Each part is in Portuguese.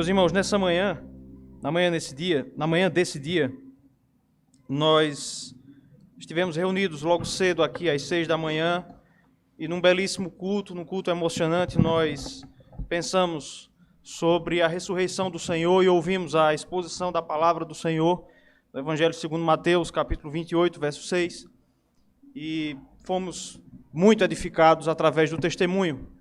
Meus irmãos, nessa manhã, na manhã desse dia, nós estivemos reunidos logo cedo aqui às 6 da manhã e num belíssimo culto, num culto emocionante, nós pensamos sobre a ressurreição do Senhor e ouvimos a exposição da palavra do Senhor, do Evangelho segundo Mateus, capítulo 28, verso 6, e fomos muito edificados através do testemunho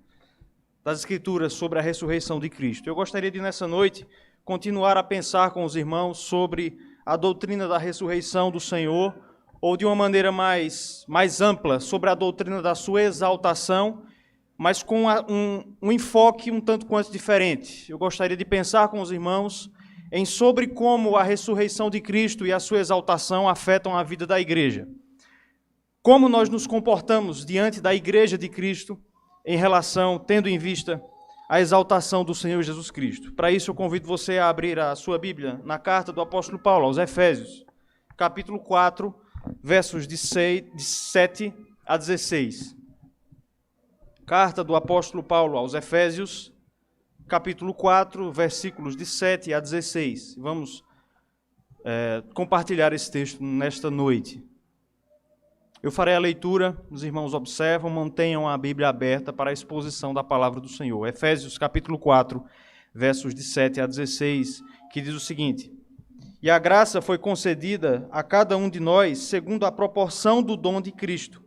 das Escrituras sobre a ressurreição de Cristo. Eu gostaria de, nessa noite, continuar a pensar com os irmãos sobre a doutrina da ressurreição do Senhor, ou de uma maneira mais ampla, sobre a doutrina da sua exaltação, mas com um enfoque um tanto quanto diferente. Eu gostaria de pensar com os irmãos sobre como a ressurreição de Cristo e a sua exaltação afetam a vida da igreja. Como nós nos comportamos diante da igreja de Cristo em relação, tendo em vista a exaltação do Senhor Jesus Cristo. Para isso eu convido você a abrir a sua Bíblia na carta do apóstolo Paulo aos Efésios, capítulo 4, versos de 7 a 16. Carta do apóstolo Paulo aos Efésios, capítulo 4, versículos de 7 a 16. Vamos compartilhar esse texto nesta noite. Eu farei a leitura, os irmãos observam, mantenham a Bíblia aberta para a exposição da palavra do Senhor. Efésios capítulo 4, versos de 7 a 16, que diz o seguinte: E a graça foi concedida a cada um de nós segundo a proporção do dom de Cristo.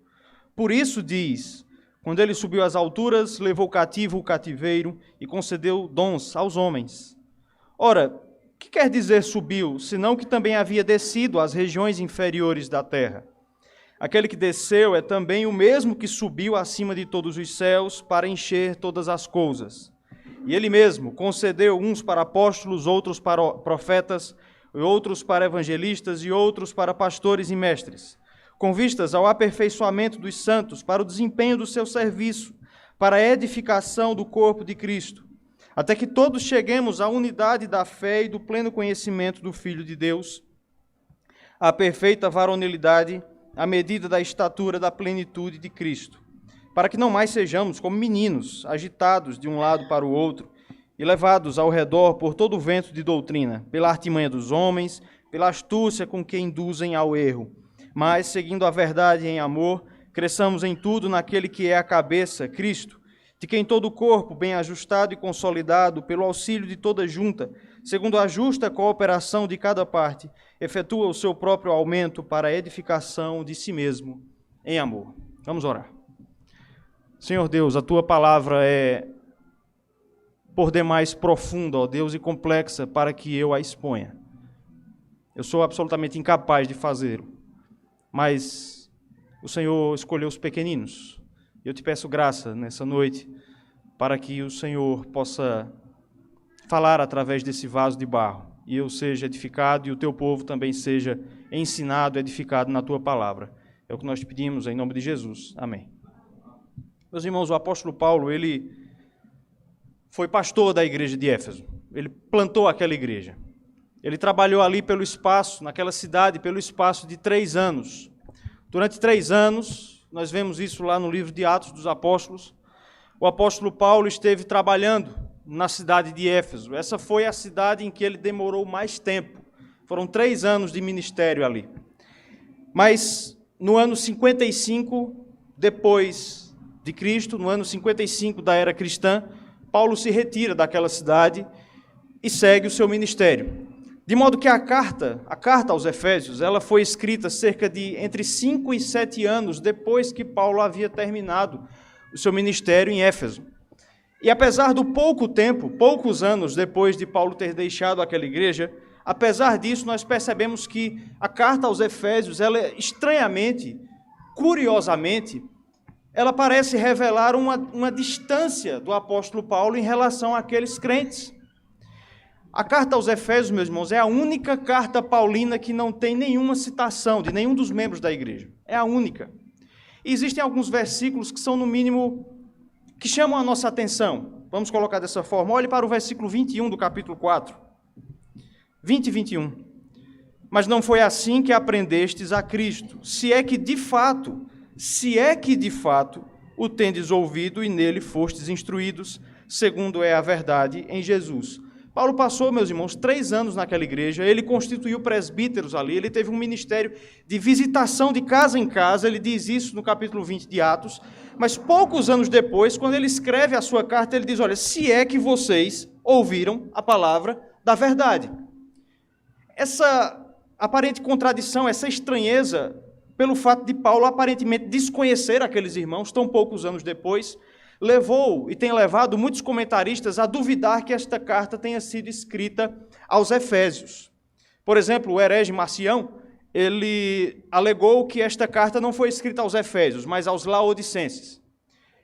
Por isso diz, quando ele subiu às alturas, levou cativo o cativeiro e concedeu dons aos homens. Ora, o que quer dizer subiu, senão que também havia descido às regiões inferiores da terra? Aquele que desceu é também o mesmo que subiu acima de todos os céus para encher todas as coisas. E ele mesmo concedeu uns para apóstolos, outros para profetas, outros para evangelistas e outros para pastores e mestres, com vistas ao aperfeiçoamento dos santos, para o desempenho do seu serviço, para a edificação do corpo de Cristo, até que todos cheguemos à unidade da fé e do pleno conhecimento do Filho de Deus, à perfeita varonilidade, à medida da estatura da plenitude de Cristo, para que não mais sejamos como meninos, agitados de um lado para o outro e levados ao redor por todo o vento de doutrina, pela artimanha dos homens, pela astúcia com que induzem ao erro, mas, seguindo a verdade em amor, cresçamos em tudo naquele que é a cabeça, Cristo, de quem todo o corpo, bem ajustado e consolidado, pelo auxílio de toda junta, segundo a justa cooperação de cada parte, efetua o seu próprio aumento para a edificação de si mesmo em amor. Vamos orar. Senhor Deus, a Tua palavra é por demais profunda, ó Deus, e complexa para que eu a exponha. Eu sou absolutamente incapaz de fazê-lo, mas o Senhor escolheu os pequeninos. Eu te peço graça nessa noite para que o Senhor possa falar através desse vaso de barro e eu seja edificado e o teu povo também seja ensinado, edificado na tua palavra. É o que nós te pedimos em nome de Jesus. Amém. Meus irmãos, o apóstolo Paulo, ele foi pastor da igreja de Éfeso. Ele plantou aquela igreja. Ele trabalhou ali pelo espaço, naquela cidade, pelo espaço de 3 anos. Durante 3 anos, nós vemos isso lá no livro de Atos dos Apóstolos, o apóstolo Paulo esteve trabalhando na cidade de Éfeso. Essa foi a cidade em que ele demorou mais tempo. Foram 3 anos de ministério ali. Mas no ano 55 depois de Cristo, no ano 55 da era cristã, Paulo se retira daquela cidade e segue o seu ministério. De modo que a carta aos Efésios, ela foi escrita cerca de entre 5 e 7 anos depois que Paulo havia terminado o seu ministério em Éfeso. E apesar do pouco tempo, poucos anos depois de Paulo ter deixado aquela igreja, apesar disso, nós percebemos que a carta aos Efésios, ela estranhamente, curiosamente, ela parece revelar uma distância do apóstolo Paulo em relação àqueles crentes. A carta aos Efésios, meus irmãos, é a única carta paulina que não tem nenhuma citação de nenhum dos membros da igreja. É a única. E existem alguns versículos que são, no mínimo, que chamam a nossa atenção. Vamos colocar dessa forma. Olhe para o versículo 21 do capítulo 4. 20 e 21. Mas não foi assim que aprendestes a Cristo, se é que de fato o tendes ouvido e nele fostes instruídos, segundo é a verdade em Jesus. Paulo passou, meus irmãos, 3 anos naquela igreja, ele constituiu presbíteros ali, ele teve um ministério de visitação de casa em casa, ele diz isso no capítulo 20 de Atos, mas poucos anos depois, quando ele escreve a sua carta, ele diz, olha, se é que vocês ouviram a palavra da verdade. Essa aparente contradição, essa estranheza, pelo fato de Paulo aparentemente desconhecer aqueles irmãos, tão poucos anos depois, levou e tem levado muitos comentaristas a duvidar que esta carta tenha sido escrita aos Efésios. Por exemplo, o herege Marcião, ele alegou que esta carta não foi escrita aos Efésios, mas aos Laodicenses.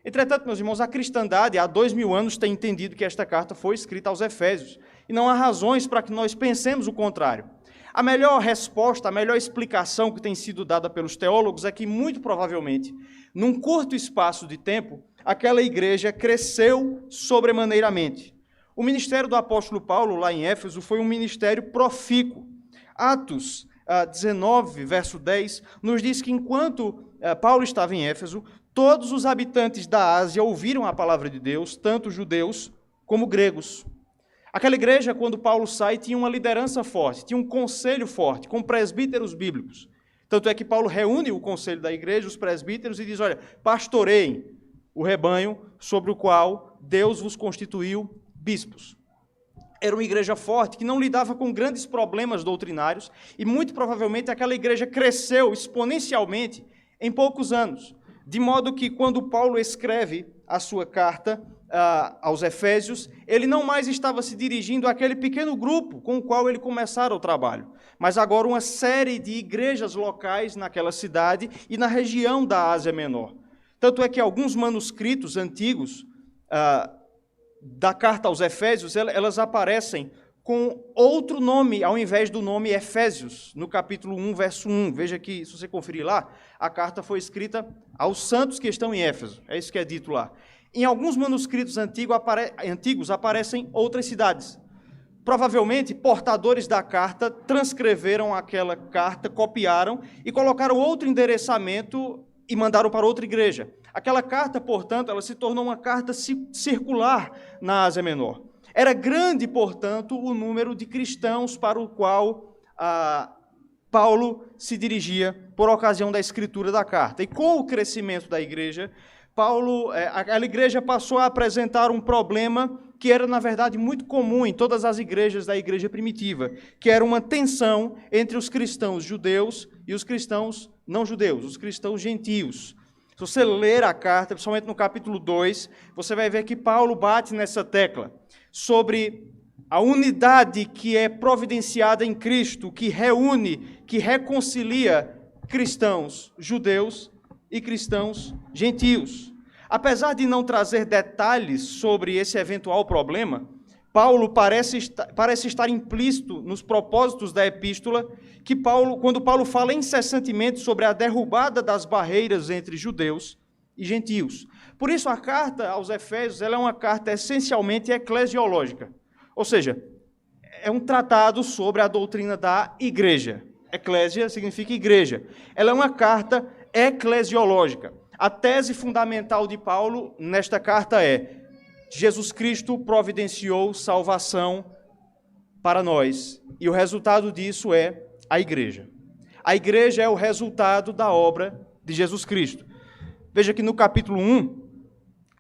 Entretanto, meus irmãos, a cristandade há 2000 anos tem entendido que esta carta foi escrita aos Efésios, e não há razões para que nós pensemos o contrário. A melhor resposta, a melhor explicação que tem sido dada pelos teólogos é que, muito provavelmente, num curto espaço de tempo, aquela igreja cresceu sobremaneiramente. O ministério do apóstolo Paulo, lá em Éfeso, foi um ministério profícuo. Atos 19, verso 10, nos diz que enquanto Paulo estava em Éfeso, todos os habitantes da Ásia ouviram a palavra de Deus, tanto judeus como gregos. Aquela igreja, quando Paulo sai, tinha uma liderança forte, tinha um conselho forte, com presbíteros bíblicos. Tanto é que Paulo reúne o conselho da igreja, os presbíteros, e diz, olha, pastoreiem o rebanho sobre o qual Deus vos constituiu bispos. Era uma igreja forte, que não lidava com grandes problemas doutrinários, e muito provavelmente aquela igreja cresceu exponencialmente em poucos anos, de modo que quando Paulo escreve a sua carta aos Efésios, ele não mais estava se dirigindo àquele pequeno grupo com o qual ele começara o trabalho, mas agora uma série de igrejas locais naquela cidade e na região da Ásia Menor. Tanto é que alguns manuscritos antigos da carta aos Efésios, elas aparecem com outro nome, ao invés do nome Efésios, no capítulo 1, verso 1. Veja que, se você conferir lá, a carta foi escrita aos santos que estão em Éfeso. É isso que é dito lá. Em alguns manuscritos antigos aparecem outras cidades. Provavelmente, portadores da carta transcreveram aquela carta, copiaram e colocaram outro endereçamento e mandaram para outra igreja. Aquela carta, portanto, ela se tornou uma carta circular na Ásia Menor. Era grande, portanto, o número de cristãos para o qual Paulo se dirigia por ocasião da escritura da carta. E com o crescimento da igreja, aquela igreja passou a apresentar um problema que era, na verdade, muito comum em todas as igrejas da igreja primitiva, que era uma tensão entre os cristãos judeus e os cristãos não judeus, os cristãos gentios. Se você ler a carta, principalmente no capítulo 2, você vai ver que Paulo bate nessa tecla sobre a unidade que é providenciada em Cristo, que reúne, que reconcilia cristãos judeus e cristãos gentios. Apesar de não trazer detalhes sobre esse eventual problema, Paulo parece estar implícito nos propósitos da epístola, que quando Paulo fala incessantemente sobre a derrubada das barreiras entre judeus e gentios. Por isso, a carta aos Efésios ela é uma carta essencialmente eclesiológica, ou seja, é um tratado sobre a doutrina da igreja. Eclésia significa igreja. Ela é uma carta eclesiológica. A tese fundamental de Paulo nesta carta é: Jesus Cristo providenciou salvação para nós, e o resultado disso é a igreja. A igreja é o resultado da obra de Jesus Cristo. Veja que no capítulo 1,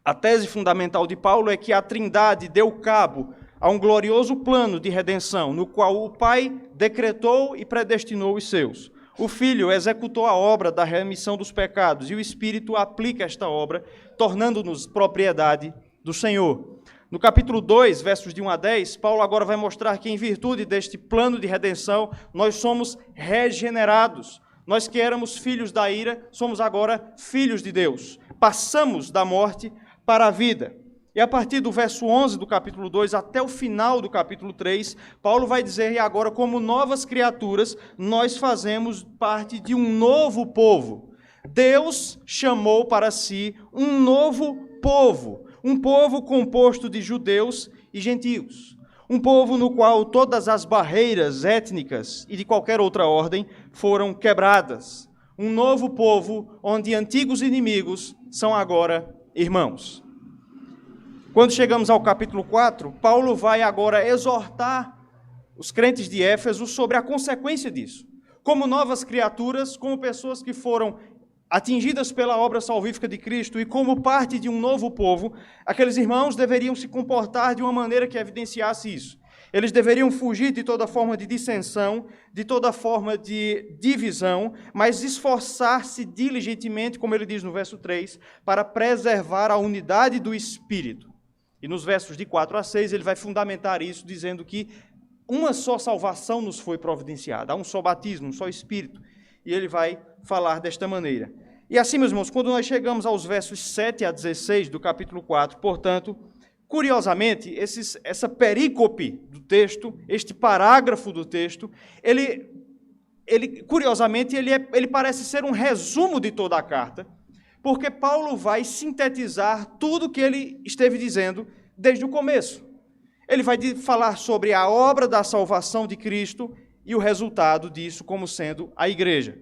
a tese fundamental de Paulo é que a Trindade deu cabo a um glorioso plano de redenção, no qual o Pai decretou e predestinou os seus. O Filho executou a obra da remissão dos pecados e o Espírito aplica esta obra, tornando-nos propriedade do Senhor. No capítulo 2, versos de 1 a 10, Paulo agora vai mostrar que, em virtude deste plano de redenção, nós somos regenerados. Nós que éramos filhos da ira, somos agora filhos de Deus. Passamos da morte para a vida. E a partir do verso 11 do capítulo 2 até o final do capítulo 3, Paulo vai dizer, e agora, como novas criaturas, nós fazemos parte de um novo povo. Deus chamou para si um novo povo, um povo composto de judeus e gentios. Um povo no qual todas as barreiras étnicas e de qualquer outra ordem foram quebradas. Um novo povo onde antigos inimigos são agora irmãos. Quando chegamos ao capítulo 4, Paulo vai agora exortar os crentes de Éfeso sobre a consequência disso. Como novas criaturas, como pessoas que foram atingidas pela obra salvífica de Cristo e como parte de um novo povo, aqueles irmãos deveriam se comportar de uma maneira que evidenciasse isso. Eles deveriam fugir de toda forma de dissensão, de toda forma de divisão, mas esforçar-se diligentemente, como ele diz no verso 3, para preservar a unidade do Espírito. E nos versos de 4 a 6 ele vai fundamentar isso, dizendo que uma só salvação nos foi providenciada, há um só batismo, um só Espírito. E ele vai falar desta maneira. E assim, meus irmãos, quando nós chegamos aos versos 7 a 16 do capítulo 4, portanto, curiosamente, essa perícope do texto, este parágrafo do texto, curiosamente, ele parece ser um resumo de toda a carta, porque Paulo vai sintetizar tudo o que ele esteve dizendo desde o começo. Ele vai falar sobre a obra da salvação de Cristo e o resultado disso como sendo a igreja.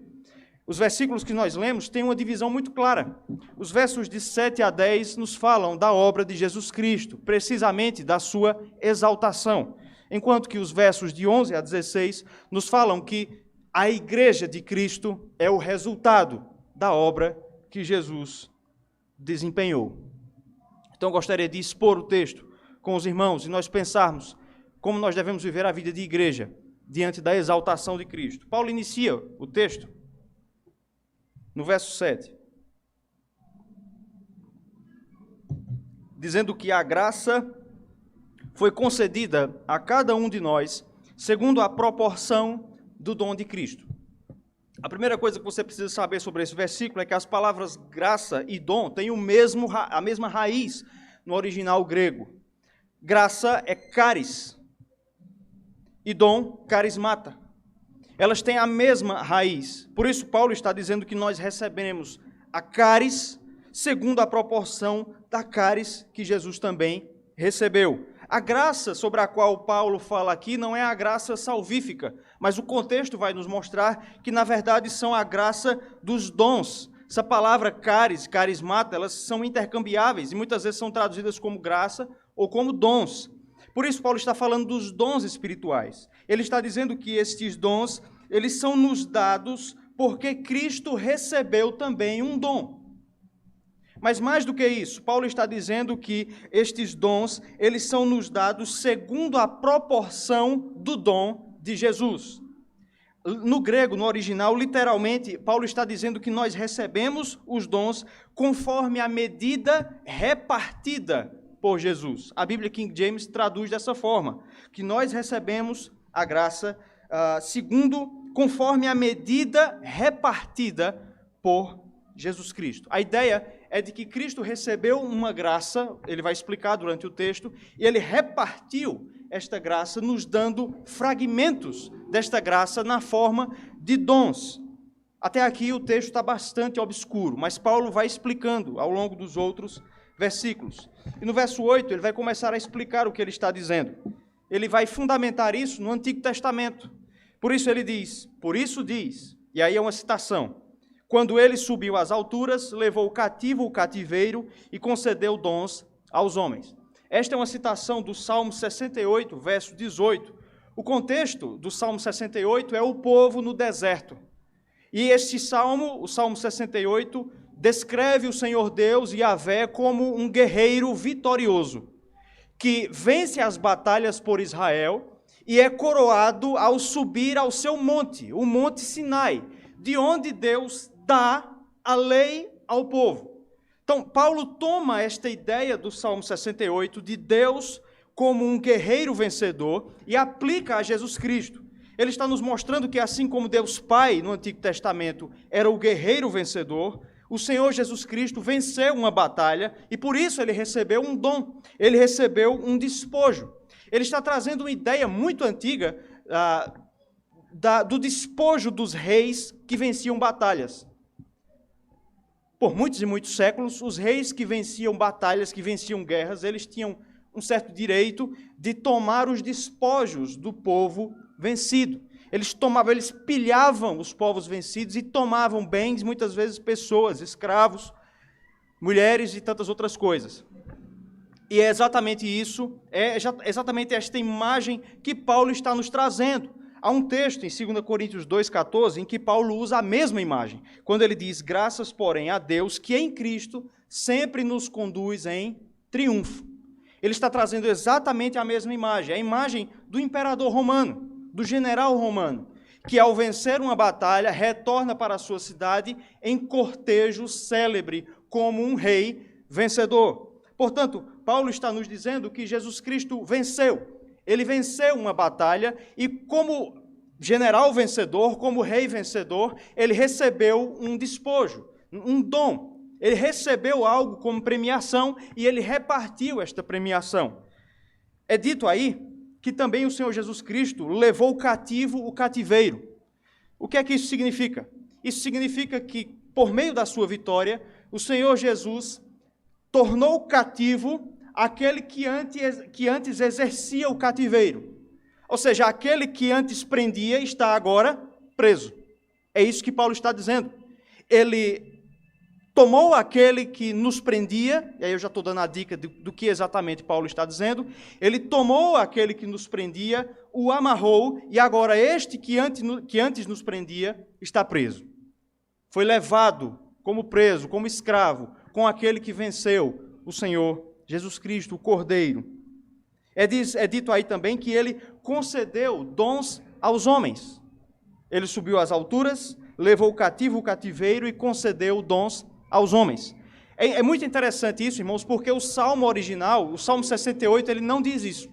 Os versículos que nós lemos têm uma divisão muito clara. Os versos de 7 a 10 nos falam da obra de Jesus Cristo, precisamente da sua exaltação, enquanto que os versos de 11 a 16 nos falam que a igreja de Cristo é o resultado da obra que Jesus desempenhou. Então, eu gostaria de expor o texto com os irmãos e nós pensarmos como nós devemos viver a vida de igreja diante da exaltação de Cristo. Paulo inicia o texto no verso 7, dizendo que a graça foi concedida a cada um de nós segundo a proporção do dom de Cristo. A primeira coisa que você precisa saber sobre esse versículo é que as palavras graça e dom têm a mesma raiz no original grego. Graça é charis e dom, carismata. Elas têm a mesma raiz. Por isso, Paulo está dizendo que nós recebemos a charis segundo a proporção da charis que Jesus também recebeu. A graça sobre a qual Paulo fala aqui não é a graça salvífica, mas o contexto vai nos mostrar que, na verdade, são a graça dos dons. Essa palavra charis, carismata, elas são intercambiáveis e muitas vezes são traduzidas como graça ou como dons. Por isso, Paulo está falando dos dons espirituais. Ele está dizendo que estes dons, eles são nos dados porque Cristo recebeu também um dom. Mas mais do que isso, Paulo está dizendo que estes dons, eles são nos dados segundo a proporção do dom de Jesus. No grego, no original, literalmente, Paulo está dizendo que nós recebemos os dons conforme a medida repartida por Jesus. A Bíblia King James traduz dessa forma, que nós recebemos a graça conforme a medida repartida por Jesus Cristo. A ideia é de que Cristo recebeu uma graça, ele vai explicar durante o texto, e ele repartiu esta graça, nos dando fragmentos desta graça na forma de dons. Até aqui o texto está bastante obscuro, mas Paulo vai explicando ao longo dos outros versículos. E no verso 8 ele vai começar a explicar o que ele está dizendo. Ele vai fundamentar isso no Antigo Testamento. Por isso ele diz, e aí é uma citação, quando ele subiu às alturas, levou cativo o cativeiro e concedeu dons aos homens. Esta é uma citação do Salmo 68, verso 18. O contexto do Salmo 68 é o povo no deserto. E este salmo, o Salmo 68, descreve o Senhor Deus, Yahvé, como um guerreiro vitorioso, que vence as batalhas por Israel e é coroado ao subir ao seu monte, o Monte Sinai, de onde Deus dá a lei ao povo. Então, Paulo toma esta ideia do Salmo 68 de Deus como um guerreiro vencedor e aplica a Jesus Cristo. Ele está nos mostrando que assim como Deus Pai, no Antigo Testamento, era o guerreiro vencedor, o Senhor Jesus Cristo venceu uma batalha e por isso ele recebeu um dom, ele recebeu um despojo. Ele está trazendo uma ideia muito antiga do despojo dos reis que venciam batalhas. Por muitos e muitos séculos, os reis que venciam batalhas, que venciam guerras, eles tinham um certo direito de tomar os despojos do povo vencido. Eles pilhavam os povos vencidos e tomavam bens, muitas vezes pessoas, escravos, mulheres e tantas outras coisas. E é exatamente isso, exatamente esta imagem que Paulo está nos trazendo. Há um texto em 2 Coríntios 2,14 em que Paulo usa a mesma imagem, quando ele diz: graças, porém, a Deus, que em Cristo sempre nos conduz em triunfo. Ele está trazendo exatamente a mesma imagem, a imagem do imperador romano, do general romano, que ao vencer uma batalha, retorna para a sua cidade em cortejo célebre, como um rei vencedor. Portanto, Paulo está nos dizendo que Jesus Cristo venceu. Ele venceu uma batalha e, como general vencedor, como rei vencedor, ele recebeu um despojo, um dom. Ele recebeu algo como premiação e ele repartiu esta premiação. É dito aí que também o Senhor Jesus Cristo levou cativo o cativeiro. O que é que isso significa? Isso significa que, por meio da sua vitória, o Senhor Jesus tornou cativo aquele que antes exercia o cativeiro. Ou seja, aquele que antes prendia está agora preso. É isso que Paulo está dizendo. Ele tomou aquele que nos prendia, e aí eu já estou dando a dica do que exatamente Paulo está dizendo. Ele tomou aquele que nos prendia, o amarrou, e agora este que antes nos prendia está preso. Foi levado como preso, como escravo, com aquele que venceu, o Senhor Jesus Cristo, o Cordeiro. É dito aí também que ele concedeu dons aos homens. Ele subiu às alturas, levou o cativo o cativeiro e concedeu dons aos homens. É muito interessante isso, irmãos, porque o Salmo original, o Salmo 68, ele não diz isso.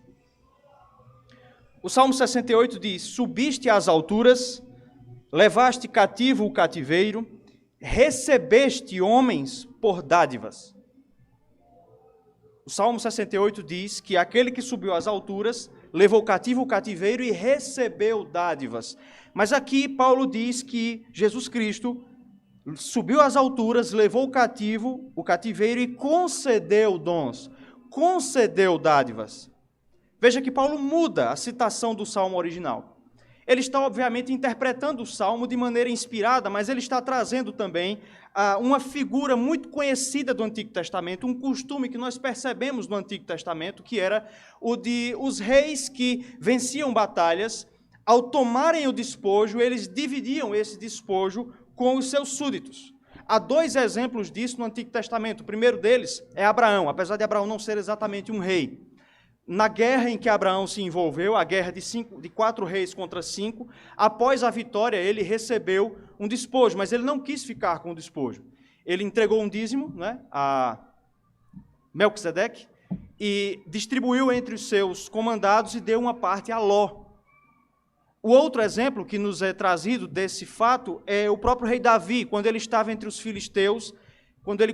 O Salmo 68 diz: subiste às alturas, levaste cativo o cativeiro, recebeste homens por dádivas. O Salmo 68 diz que aquele que subiu às alturas, levou cativo o cativeiro e recebeu dádivas. Mas aqui Paulo diz que Jesus Cristo subiu às alturas, levou o cativeiro e concedeu dons, concedeu dádivas. Veja que Paulo muda a citação do Salmo original. Ele está, obviamente, interpretando o Salmo de maneira inspirada, mas ele está trazendo também uma figura muito conhecida do Antigo Testamento, um costume que nós percebemos no Antigo Testamento, que era o de os reis que venciam batalhas, ao tomarem o despojo, eles dividiam esse despojo com os seus súditos. Há dois exemplos disso no Antigo Testamento. O primeiro deles é Abraão, apesar de Abraão não ser exatamente um rei. Na guerra em que Abraão se envolveu, a guerra de 4 reis contra 5, após a vitória ele recebeu um despojo, mas ele não quis ficar com o despojo. Ele entregou um dízimo, né, a Melquisedeque e distribuiu entre os seus comandados e deu uma parte a Ló. O outro exemplo que nos é trazido desse fato é o próprio rei Davi, quando ele estava entre os filisteus, quando ele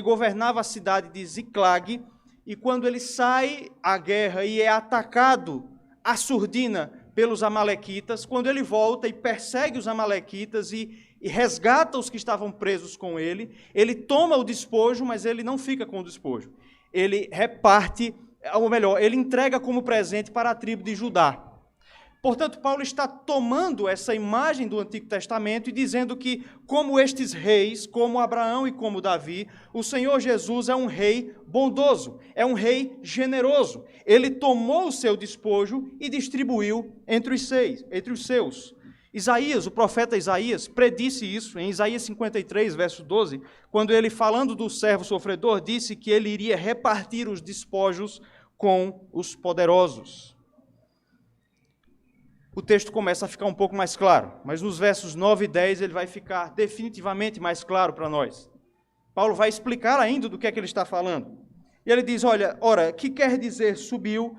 governava a cidade de Ziclag, e quando ele sai à guerra e é atacado à surdina pelos amalequitas, quando ele volta e persegue os amalequitas e resgata os que estavam presos com ele toma o despojo, mas ele não fica com o despojo. Ele reparte, ou melhor, ele entrega como presente para a tribo de Judá. Portanto, Paulo está tomando essa imagem do Antigo Testamento e dizendo que, como estes reis, como Abraão e como Davi, o Senhor Jesus é um rei bondoso, é um rei generoso. Ele tomou o seu despojo e distribuiu entre os seus. Isaías, o profeta Isaías, predisse isso em Isaías 53, verso 12, quando ele, falando do servo sofredor, disse que ele iria repartir os despojos com os poderosos. O texto começa a ficar um pouco mais claro, mas nos versos 9 e 10 ele vai ficar definitivamente mais claro para nós. Paulo vai explicar ainda do que é que ele está falando. E ele diz, ora, que quer dizer subiu,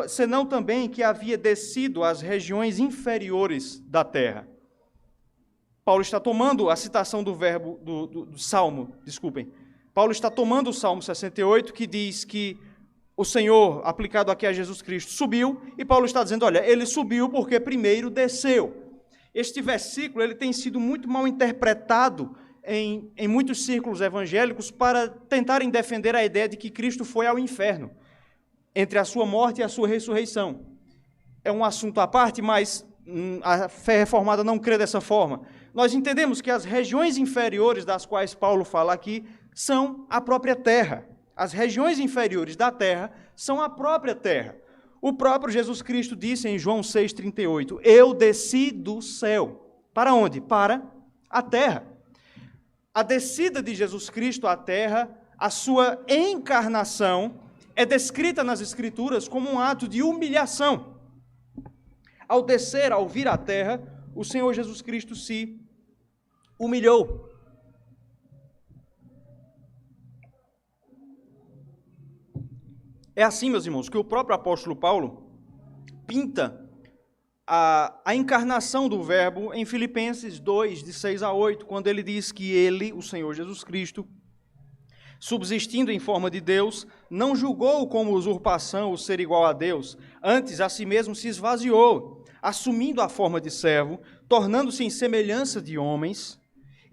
senão também que havia descido às regiões inferiores da terra. Paulo está tomando a citação do verbo, do Salmo, Paulo está tomando o Salmo 68, que diz que o Senhor, aplicado aqui a Jesus Cristo, subiu, e Paulo está dizendo, ele subiu porque primeiro desceu. Este versículo ele tem sido muito mal interpretado em muitos círculos evangélicos para tentarem defender a ideia de que Cristo foi ao inferno, entre a sua morte e a sua ressurreição. É um assunto à parte, mas a fé reformada não crê dessa forma. Nós entendemos que as regiões inferiores das quais Paulo fala aqui são a própria terra, as regiões inferiores da terra são a própria terra. O próprio Jesus Cristo disse em João 6,38, eu desci do céu. Para onde? Para a terra. A descida de Jesus Cristo à terra, a sua encarnação, é descrita nas Escrituras como um ato de humilhação. Ao descer, ao vir à terra, o Senhor Jesus Cristo se humilhou. É assim, meus irmãos, que o próprio apóstolo Paulo pinta a encarnação do Verbo em Filipenses 2, de 6 a 8, quando ele diz que ele, o Senhor Jesus Cristo, subsistindo em forma de Deus, não julgou como usurpação o ser igual a Deus, antes a si mesmo se esvaziou, assumindo a forma de servo, tornando-se em semelhança de homens,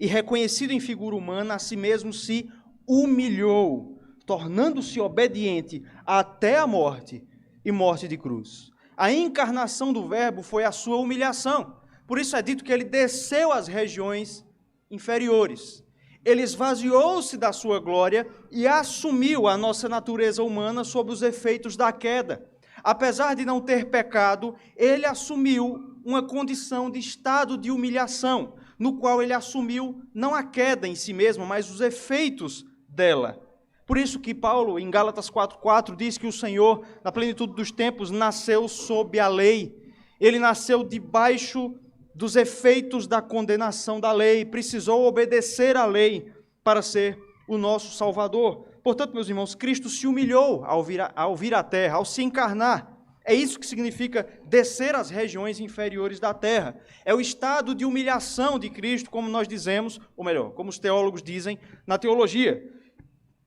e reconhecido em figura humana, a si mesmo se humilhou, tornando-se obediente até a morte e morte de cruz. A encarnação do Verbo foi a sua humilhação. Por isso é dito que ele desceu às regiões inferiores. Ele esvaziou-se da sua glória e assumiu a nossa natureza humana sob os efeitos da queda. Apesar de não ter pecado, ele assumiu uma condição de estado de humilhação, no qual ele assumiu não a queda em si mesmo, mas os efeitos dela. Por isso que Paulo, em Gálatas 4,4, diz que o Senhor, na plenitude dos tempos, nasceu sob a lei. Ele nasceu debaixo dos efeitos da condenação da lei, precisou obedecer à lei para ser o nosso Salvador. Portanto, meus irmãos, Cristo se humilhou ao vir à terra, ao se encarnar. É isso que significa descer às regiões inferiores da terra. É o estado de humilhação de Cristo, como nós dizemos, ou melhor, como os teólogos dizem na teologia,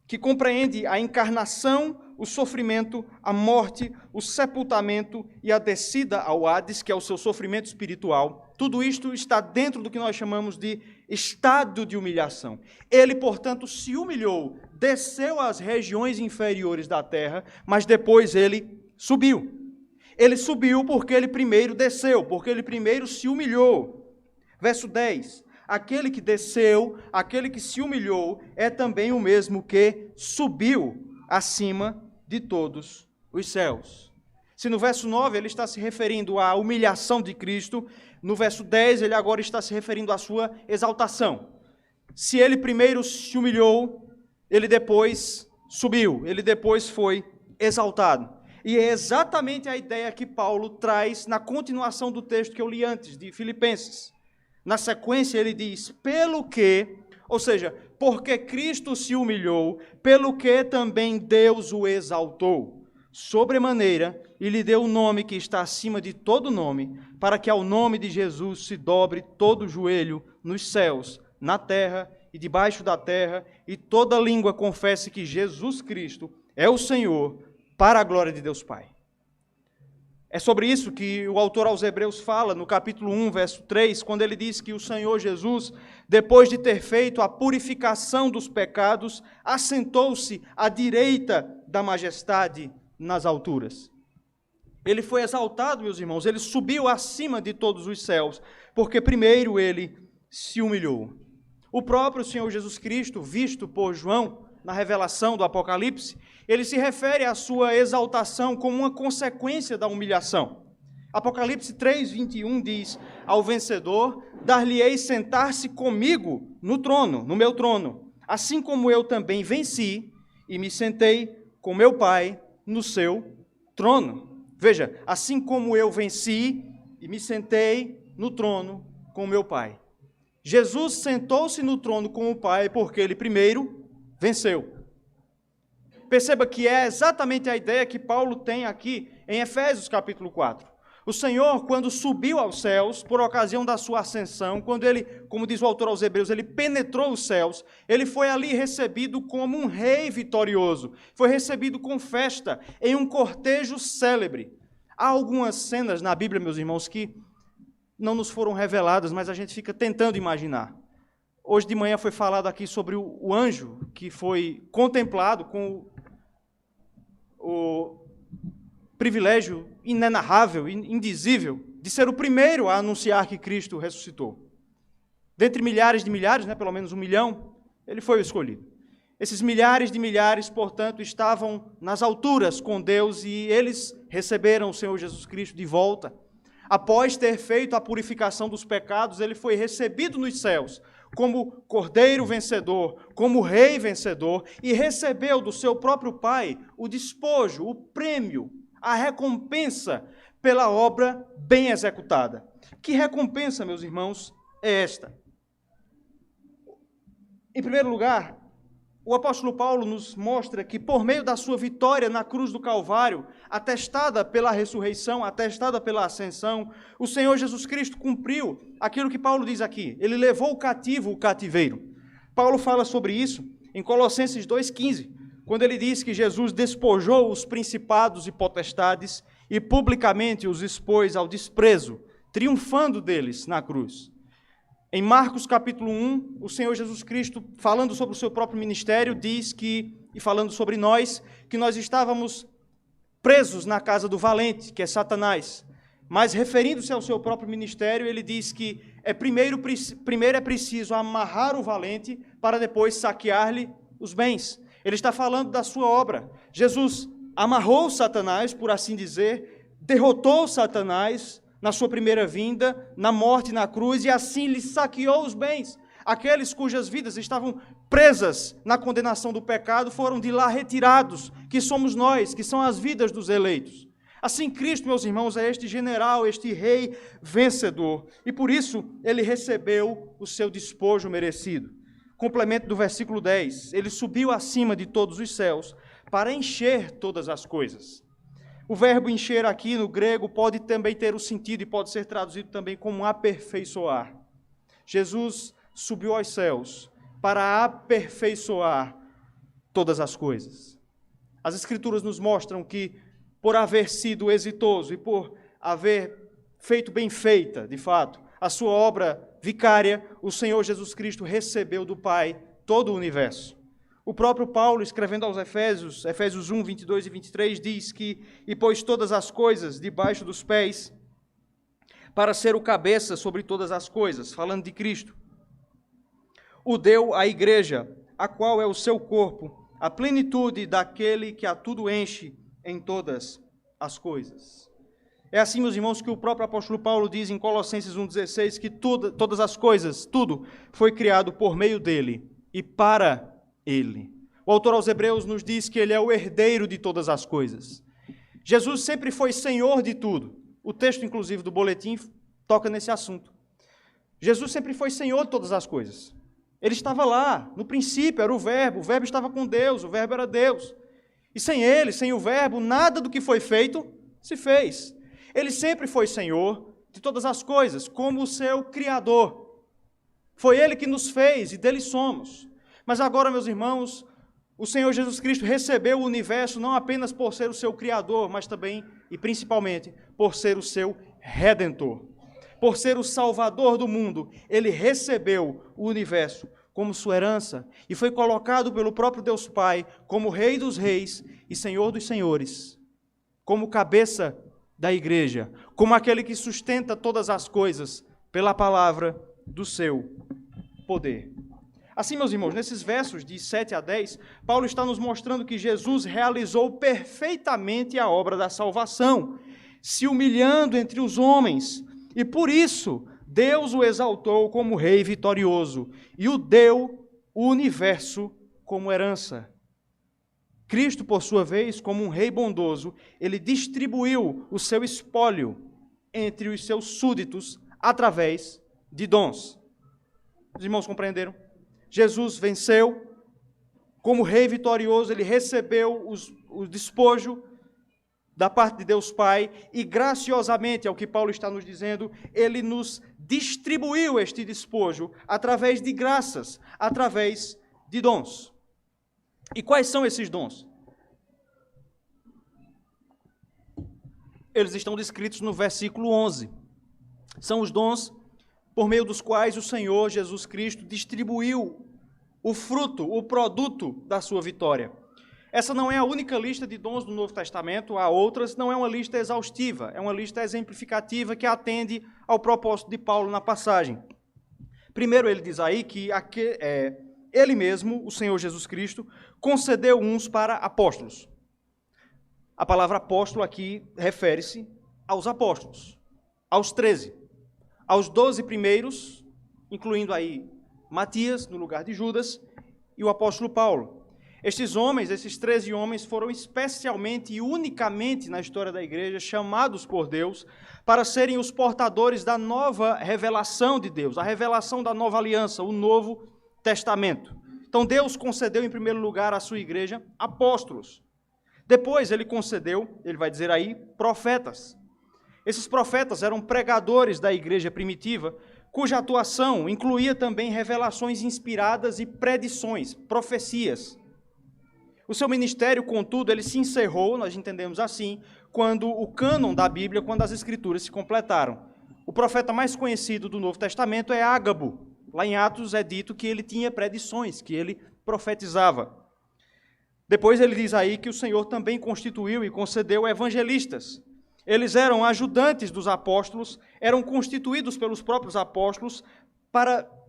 que compreende a encarnação, o sofrimento, a morte, o sepultamento e a descida ao Hades, que é o seu sofrimento espiritual. Tudo isto está dentro do que nós chamamos de estado de humilhação. Ele, portanto, se humilhou, desceu às regiões inferiores da terra, mas depois ele subiu. Ele subiu porque ele primeiro desceu, porque ele primeiro se humilhou. Verso 10. Aquele que desceu, aquele que se humilhou, é também o mesmo que subiu acima de todos os céus. Se no verso 9 ele está se referindo à humilhação de Cristo, no verso 10 ele agora está se referindo à sua exaltação. Se ele primeiro se humilhou, ele depois subiu, ele depois foi exaltado. E é exatamente a ideia que Paulo traz na continuação do texto que eu li antes, de Filipenses. Na sequência ele diz, pelo que, ou seja, porque Cristo se humilhou, pelo que também Deus o exaltou, sobremaneira, e lhe deu o nome que está acima de todo nome, para que ao nome de Jesus se dobre todo o joelho nos céus, na terra e debaixo da terra, e toda língua confesse que Jesus Cristo é o Senhor, para a glória de Deus Pai. É sobre isso que o autor aos Hebreus fala no capítulo 1, verso 3, quando ele diz que o Senhor Jesus, depois de ter feito a purificação dos pecados, assentou-se à direita da majestade nas alturas. Ele foi exaltado, meus irmãos, ele subiu acima de todos os céus, porque primeiro ele se humilhou. O próprio Senhor Jesus Cristo, visto por João na revelação do Apocalipse, ele se refere à sua exaltação como uma consequência da humilhação. Apocalipse 3:21 diz, ao vencedor, dar-lhe-ei sentar-se comigo no trono, no meu trono, assim como eu também venci e me sentei com meu Pai no seu trono. Veja, assim como eu venci e me sentei no trono com meu Pai. Jesus sentou-se no trono com o Pai porque ele primeiro venceu. Perceba que é exatamente a ideia que Paulo tem aqui em Efésios capítulo 4. O Senhor, quando subiu aos céus, por ocasião da sua ascensão, quando ele, como diz o autor aos Hebreus, ele penetrou os céus, ele foi ali recebido como um rei vitorioso, foi recebido com festa, em um cortejo célebre. Há algumas cenas na Bíblia, meus irmãos, que não nos foram reveladas, mas a gente fica tentando imaginar. Hoje de manhã foi falado aqui sobre o anjo que foi contemplado com o privilégio inenarrável, indizível, de ser o primeiro a anunciar que Cristo ressuscitou. Dentre milhares de milhares, pelo menos 1 milhão, ele foi o escolhido. Esses milhares de milhares, portanto, estavam nas alturas com Deus e eles receberam o Senhor Jesus Cristo de volta. Após ter feito a purificação dos pecados, ele foi recebido nos céus como Cordeiro vencedor, como Rei vencedor, e recebeu do seu próprio Pai o despojo, o prêmio, a recompensa pela obra bem executada. Que recompensa, meus irmãos, é esta? Em primeiro lugar, o apóstolo Paulo nos mostra que, por meio da sua vitória na cruz do Calvário, atestada pela ressurreição, atestada pela ascensão, o Senhor Jesus Cristo cumpriu aquilo que Paulo diz aqui. Ele levou o cativo o cativeiro. Paulo fala sobre isso em Colossenses 2,15, quando ele diz que Jesus despojou os principados e potestades e publicamente os expôs ao desprezo, triunfando deles na cruz. Em Marcos capítulo 1, o Senhor Jesus Cristo, falando sobre o seu próprio ministério, diz que, e falando sobre nós, que nós estávamos presos na casa do valente, que é Satanás. Mas, referindo-se ao seu próprio ministério, ele diz que primeiro é preciso amarrar o valente para depois saquear-lhe os bens. Ele está falando da sua obra. Jesus amarrou Satanás, por assim dizer, derrotou Satanás na sua primeira vinda, na morte na cruz, e assim lhe saqueou os bens. Aqueles cujas vidas estavam presas na condenação do pecado foram de lá retirados, que somos nós, que são as vidas dos eleitos. Assim, Cristo, meus irmãos, é este general, este rei vencedor, e por isso ele recebeu o seu despojo merecido. Complemento do versículo 10, ele subiu acima de todos os céus para encher todas as coisas. O verbo encher aqui no grego pode também ter o sentido e pode ser traduzido também como aperfeiçoar. Jesus subiu aos céus para aperfeiçoar todas as coisas. As Escrituras nos mostram que, por haver sido exitoso e por haver feito bem feita, de fato, a sua obra vicária, o Senhor Jesus Cristo recebeu do Pai todo o universo. O próprio Paulo, escrevendo aos Efésios 1, 22 e 23, diz que, e pôs todas as coisas debaixo dos pés, para ser o cabeça sobre todas as coisas, falando de Cristo. O deu à igreja, a qual é o seu corpo, a plenitude daquele que a tudo enche em todas as coisas. É assim, meus irmãos, que o próprio apóstolo Paulo diz em Colossenses 1,16, que todas as coisas, tudo, foi criado por meio dele e para ele. O autor aos Hebreus nos diz que ele é o herdeiro de todas as coisas. Jesus sempre foi Senhor de tudo. O texto, inclusive, do boletim toca nesse assunto. Jesus sempre foi Senhor de todas as coisas. Ele estava lá, no princípio era o verbo estava com Deus, o verbo era Deus. E sem ele, sem o verbo, nada do que foi feito se fez. Ele sempre foi Senhor de todas as coisas, como o seu Criador. Foi ele que nos fez e dele somos. Mas agora, meus irmãos, o Senhor Jesus Cristo recebeu o universo não apenas por ser o seu Criador, mas também e principalmente por ser o seu Redentor. Por ser o Salvador do mundo, ele recebeu o universo como sua herança e foi colocado pelo próprio Deus Pai como Rei dos Reis e Senhor dos Senhores, como cabeça da igreja, como aquele que sustenta todas as coisas pela palavra do seu poder. Assim, meus irmãos, nesses versos de 7 a 10, Paulo está nos mostrando que Jesus realizou perfeitamente a obra da salvação, se humilhando entre os homens, e por isso Deus o exaltou como rei vitorioso e o deu o universo como herança. Cristo, por sua vez, como um rei bondoso, ele distribuiu o seu espólio entre os seus súditos através de dons. Os irmãos compreenderam? Jesus venceu, como rei vitorioso, ele recebeu o despojo da parte de Deus Pai e graciosamente, é o que Paulo está nos dizendo, ele nos distribuiu este despojo através de graças, através de dons. E quais são esses dons? Eles estão descritos no versículo 11. São os dons por meio dos quais o Senhor Jesus Cristo distribuiu o fruto, o produto da sua vitória. Essa não é a única lista de dons do Novo Testamento, há outras, não é uma lista exaustiva, é uma lista exemplificativa que atende ao propósito de Paulo na passagem. Primeiro ele diz aí que ele mesmo, o Senhor Jesus Cristo, concedeu uns para apóstolos. A palavra apóstolo aqui refere-se aos apóstolos, aos 13, aos 12 primeiros, incluindo aí Matias, no lugar de Judas, e o apóstolo Paulo. Estes homens, esses 13 homens, foram especialmente e unicamente na história da igreja chamados por Deus para serem os portadores da nova revelação de Deus, a revelação da nova aliança, o Novo Testamento. Então Deus concedeu em primeiro lugar à sua igreja apóstolos. Depois ele concedeu, ele vai dizer aí, profetas. Esses profetas eram pregadores da igreja primitiva, cuja atuação incluía também revelações inspiradas e predições, profecias. O seu ministério, contudo, ele se encerrou, nós entendemos assim, quando o cânon da Bíblia, quando as Escrituras se completaram. O profeta mais conhecido do Novo Testamento é Ágabo. Lá em Atos é dito que ele tinha predições, que ele profetizava. Depois ele diz aí que o Senhor também constituiu e concedeu evangelistas. Eles eram ajudantes dos apóstolos, eram constituídos pelos próprios apóstolos,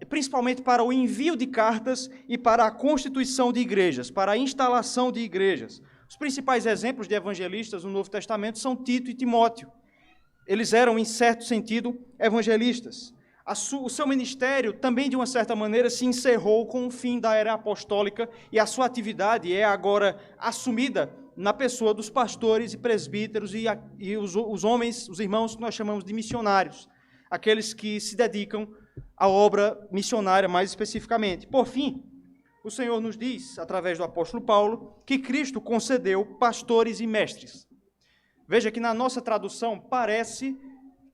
principalmente para o envio de cartas e para a constituição de igrejas, para a instalação de igrejas. Os principais exemplos de evangelistas no Novo Testamento são Tito e Timóteo. Eles eram, em certo sentido, evangelistas. O seu ministério também, de uma certa maneira, se encerrou com o fim da era apostólica e a sua atividade é agora assumida na pessoa dos pastores e presbíteros e os homens, os irmãos que nós chamamos de missionários, aqueles que se dedicam à obra missionária mais especificamente. Por fim, o Senhor nos diz, através do apóstolo Paulo, que Cristo concedeu pastores e mestres. Veja que na nossa tradução parece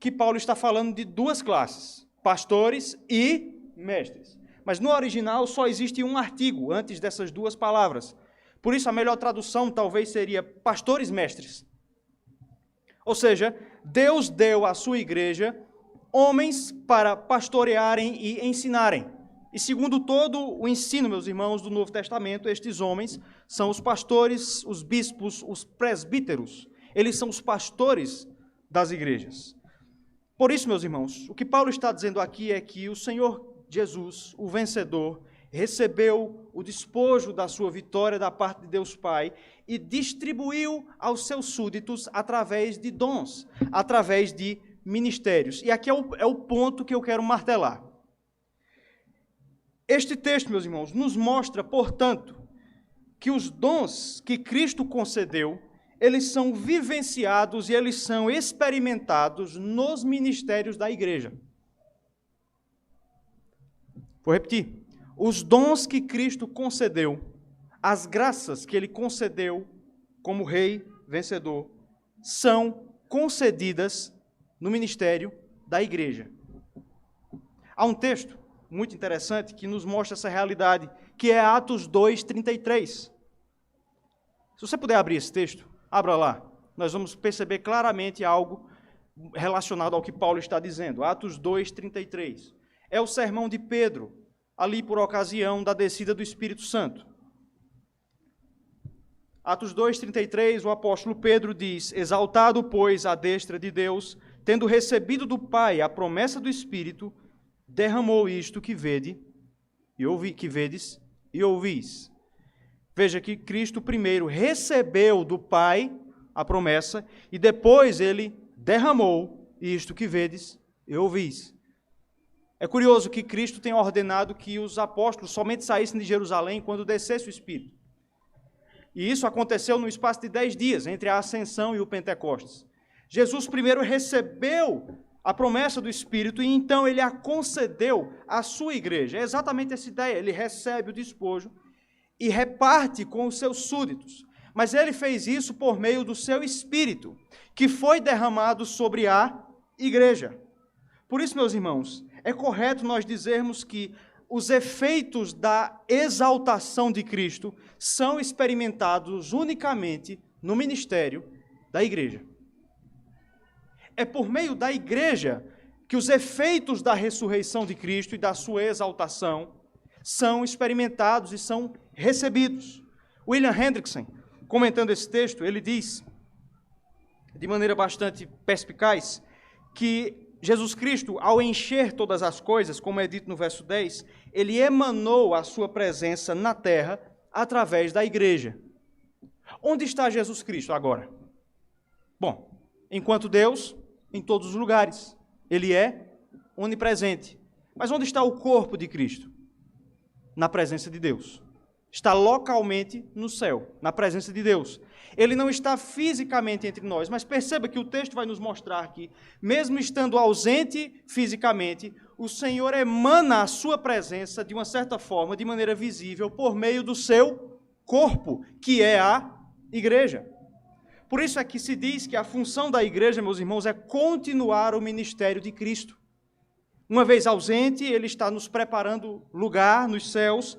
que Paulo está falando de duas classes, pastores e mestres. Mas no original só existe um artigo antes dessas duas palavras. Por isso a melhor tradução talvez seria pastores mestres. Ou seja, Deus deu à sua igreja homens para pastorearem e ensinarem. E segundo todo o ensino, meus irmãos, do Novo Testamento, estes homens são os pastores, os bispos, os presbíteros. Eles são os pastores das igrejas. Por isso, meus irmãos, o que Paulo está dizendo aqui é que o Senhor Jesus, o vencedor, recebeu o despojo da sua vitória da parte de Deus Pai e distribuiu aos seus súditos através de dons, através de ministérios. E aqui é o ponto que eu quero martelar. Este texto, meus irmãos, nos mostra, portanto, que os dons que Cristo concedeu, eles são vivenciados e eles são experimentados nos ministérios da igreja. Vou repetir. Os dons que Cristo concedeu, as graças que Ele concedeu como Rei vencedor, são concedidas no ministério da igreja. Há um texto muito interessante que nos mostra essa realidade, que é Atos 2:33. Se você puder abrir esse texto, abra lá. Nós vamos perceber claramente algo relacionado ao que Paulo está dizendo. Atos 2:33. É o sermão de Pedro, ali por ocasião da descida do Espírito Santo. Atos 2:33, o apóstolo Pedro diz: exaltado, pois, à destra de Deus, tendo recebido do Pai a promessa do Espírito, derramou isto que vedes e ouvis. Veja que Cristo primeiro recebeu do Pai a promessa e depois ele derramou isto que vedes e ouvis. É curioso que Cristo tenha ordenado que os apóstolos somente saíssem de Jerusalém quando descesse o Espírito. E isso aconteceu no espaço de 10 dias, entre a Ascensão e o Pentecostes. Jesus primeiro recebeu a promessa do Espírito e então ele a concedeu à sua igreja. É exatamente essa ideia, ele recebe o despojo e reparte com os seus súditos. Mas ele fez isso por meio do seu Espírito, que foi derramado sobre a igreja. Por isso, meus irmãos, é correto nós dizermos que os efeitos da exaltação de Cristo são experimentados unicamente no ministério da igreja. É por meio da igreja que os efeitos da ressurreição de Cristo e da sua exaltação são experimentados e são recebidos. William Hendrickson, comentando esse texto, ele diz, de maneira bastante perspicaz, que Jesus Cristo, ao encher todas as coisas, como é dito no verso 10, ele emanou a sua presença na terra através da igreja. Onde está Jesus Cristo agora? Bom, enquanto Deus, em todos os lugares. Ele é onipresente. Mas onde está o corpo de Cristo? Na presença de Deus. Está localmente no céu, na presença de Deus. Ele não está fisicamente entre nós, mas perceba que o texto vai nos mostrar que, mesmo estando ausente fisicamente, o Senhor emana a sua presença, de uma certa forma, de maneira visível, por meio do seu corpo, que é a igreja. Por isso é que se diz que a função da igreja, meus irmãos, é continuar o ministério de Cristo. Uma vez ausente, ele está nos preparando lugar nos céus.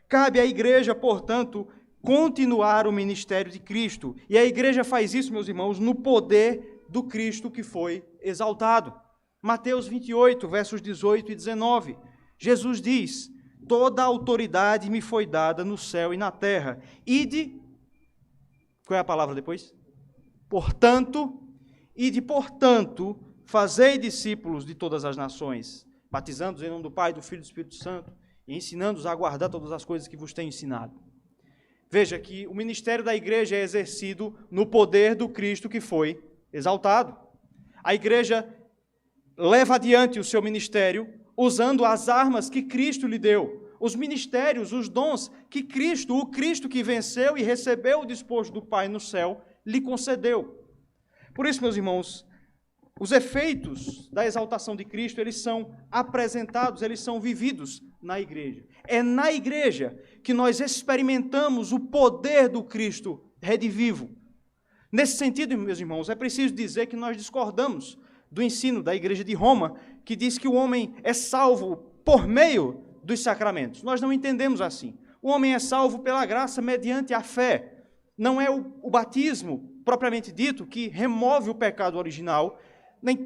Cabe à igreja, portanto, continuar o ministério de Cristo. E a igreja faz isso, meus irmãos, no poder do Cristo que foi exaltado. Mateus 28, versos 18 e 19. Jesus diz: toda a autoridade me foi dada no céu e na terra. Ide, qual é a palavra depois? Portanto, fazei discípulos de todas as nações, batizando-os em nome do Pai, do Filho e do Espírito Santo, e ensinando-os a guardar todas as coisas que vos tenho ensinado. Veja que o ministério da igreja é exercido no poder do Cristo que foi exaltado. A igreja leva adiante o seu ministério usando as armas que Cristo lhe deu, os ministérios, os dons que Cristo, o Cristo que venceu e recebeu o despojo do Pai no céu, lhe concedeu. Por isso, meus irmãos, os efeitos da exaltação de Cristo, eles são apresentados, eles são vividos na igreja. É na igreja que nós experimentamos o poder do Cristo redivivo. Nesse sentido, meus irmãos, é preciso dizer que nós discordamos do ensino da igreja de Roma, que diz que o homem é salvo por meio dos sacramentos. Nós não entendemos assim. O homem é salvo pela graça mediante a fé. Não é o batismo, propriamente dito, que remove o pecado original, nem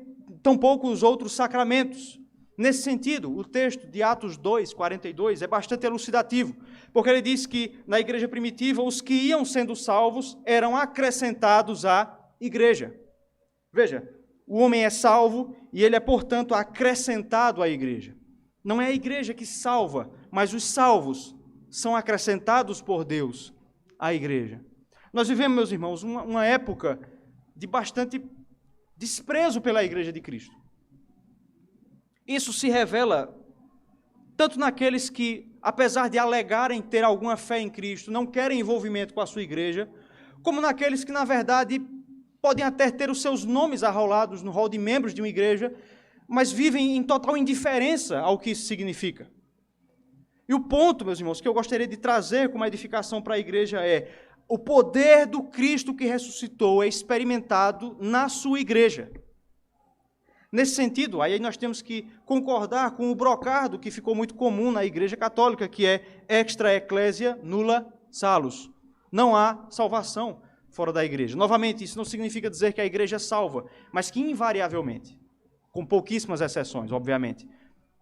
tampouco os outros sacramentos. Nesse sentido, o texto de Atos 2, 42 é bastante elucidativo, porque ele diz que na igreja primitiva os que iam sendo salvos eram acrescentados à igreja. Veja, o homem é salvo e ele é, portanto, acrescentado à igreja. Não é a igreja que salva, mas os salvos são acrescentados por Deus à igreja. Nós vivemos, meus irmãos, uma época de bastante desprezo pela igreja de Cristo. Isso se revela tanto naqueles que, apesar de alegarem ter alguma fé em Cristo, não querem envolvimento com a sua igreja, como naqueles que, na verdade, podem até ter os seus nomes arrolados no rol de membros de uma igreja, mas vivem em total indiferença ao que isso significa. E o ponto, meus irmãos, que eu gostaria de trazer como edificação para a igreja é: o poder do Cristo que ressuscitou é experimentado na sua igreja. Nesse sentido, aí nós temos que concordar com o brocardo que ficou muito comum na igreja católica, que é extra ecclesia nulla salus. Não há salvação fora da igreja. Novamente, isso não significa dizer que a igreja é salva, mas que invariavelmente, com pouquíssimas exceções, obviamente,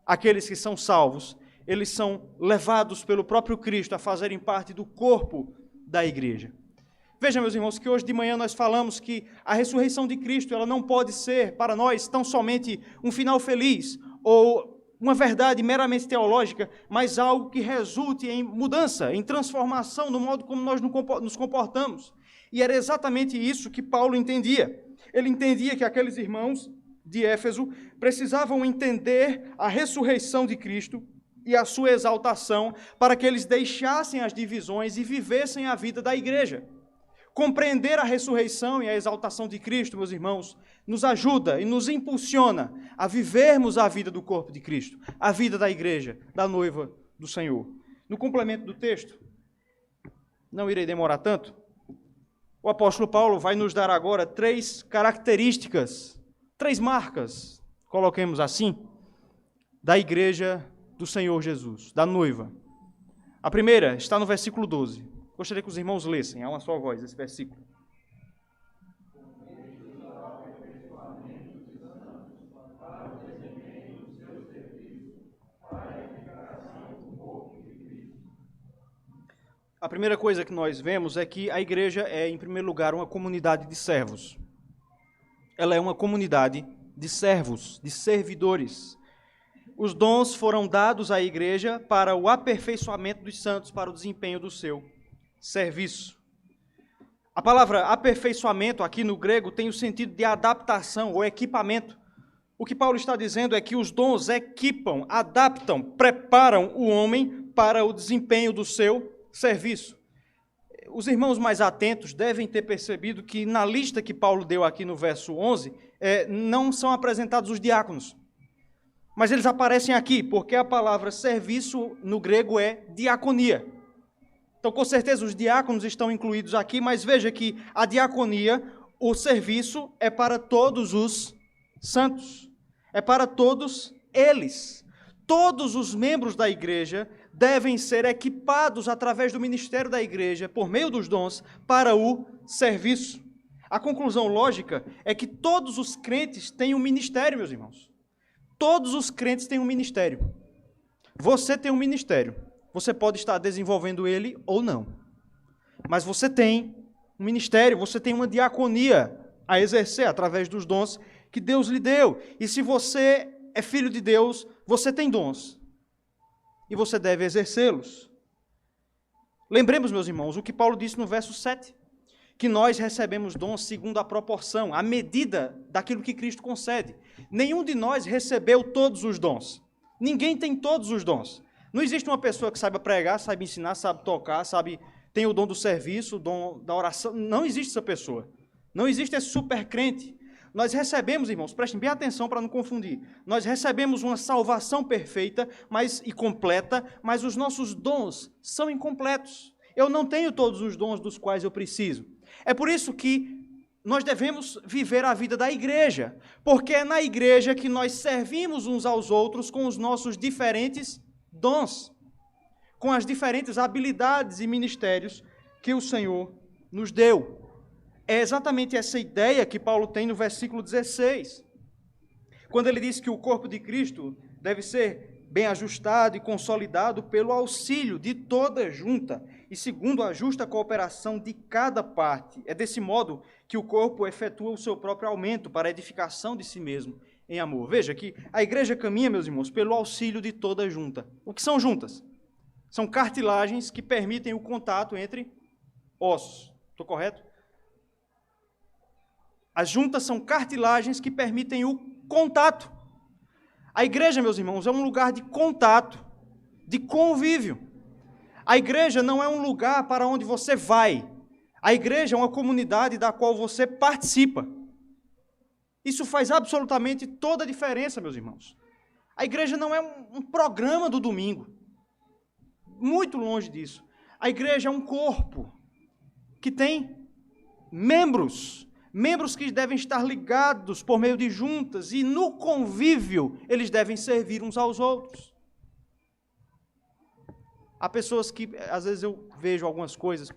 aqueles que são salvos, eles são levados pelo próprio Cristo a fazerem parte do corpo da igreja. Veja, meus irmãos, que hoje de manhã nós falamos que a ressurreição de Cristo, ela não pode ser para nós tão somente um final feliz ou uma verdade meramente teológica, mas algo que resulte em mudança, em transformação no modo como nós nos comportamos. E era exatamente isso que Paulo entendia. Ele entendia que aqueles irmãos de Éfeso precisavam entender a ressurreição de Cristo e a sua exaltação para que eles deixassem as divisões e vivessem a vida da igreja. Compreender a ressurreição e a exaltação de Cristo, meus irmãos, nos ajuda e nos impulsiona a vivermos a vida do corpo de Cristo, a vida da igreja, da noiva do Senhor. No complemento do texto, não irei demorar tanto, o apóstolo Paulo vai nos dar agora 3 características, 3 marcas, coloquemos assim, da igreja do Senhor Jesus, da noiva. A primeira está no versículo 12. Gostaria que os irmãos lessem, a uma só voz, esse versículo. A primeira coisa que nós vemos é que a igreja é, em primeiro lugar, uma comunidade de servos. Ela é uma comunidade de servos, de servidores. Os dons foram dados à igreja para o aperfeiçoamento dos santos, para o desempenho do seu serviço. A palavra aperfeiçoamento aqui no grego tem o sentido de adaptação ou equipamento. O que Paulo está dizendo é que os dons equipam, adaptam, preparam o homem para o desempenho do seu serviço. Os irmãos mais atentos devem ter percebido que na lista que Paulo deu aqui no verso 11, não são apresentados os diáconos. Mas eles aparecem aqui, porque a palavra serviço no grego é diaconia. Então, com certeza, os diáconos estão incluídos aqui, mas veja que a diaconia, o serviço, é para todos os santos. É para todos eles. Todos os membros da igreja devem ser equipados através do ministério da igreja, por meio dos dons, para o serviço. A conclusão lógica é que todos os crentes têm um ministério, meus irmãos. Todos os crentes têm um ministério. Você tem um ministério. Você pode estar desenvolvendo ele ou não. Mas você tem um ministério, você tem uma diaconia a exercer através dos dons que Deus lhe deu. E se você é filho de Deus, você tem dons. E você deve exercê-los. Lembremos, meus irmãos, o que Paulo disse no verso 7. Que nós recebemos dons segundo a proporção, a medida daquilo que Cristo concede. Nenhum de nós recebeu todos os dons. Ninguém tem todos os dons. Não existe uma pessoa que saiba pregar, saiba ensinar, sabe tocar, tem o dom do serviço, o dom da oração. Não existe essa pessoa. Não existe esse super crente. Nós recebemos, irmãos, prestem bem atenção para não confundir. Nós recebemos uma salvação perfeita e completa, mas os nossos dons são incompletos. Eu não tenho todos os dons dos quais eu preciso. É por isso que nós devemos viver a vida da igreja, porque é na igreja que nós servimos uns aos outros com os nossos diferentes dons, com as diferentes habilidades e ministérios que o Senhor nos deu. É exatamente essa ideia que Paulo tem no versículo 16, quando ele diz que o corpo de Cristo deve ser bem ajustado e consolidado pelo auxílio de toda junta e segundo a justa cooperação de cada parte. É desse modo que o corpo efetua o seu próprio aumento para a edificação de si mesmo em amor. Veja que a igreja caminha, meus irmãos, pelo auxílio de toda junta. O que são juntas? São cartilagens que permitem o contato entre ossos. Estou correto? As juntas são cartilagens que permitem o contato. A igreja, meus irmãos, é um lugar de contato, de convívio. A igreja não é um lugar para onde você vai. A igreja é uma comunidade da qual você participa. Isso faz absolutamente toda a diferença, meus irmãos. A igreja não é um programa do domingo. Muito longe disso. A igreja é um corpo que tem membros que devem estar ligados por meio de juntas, e no convívio eles devem servir uns aos outros. Há pessoas que, às vezes eu vejo algumas coisas,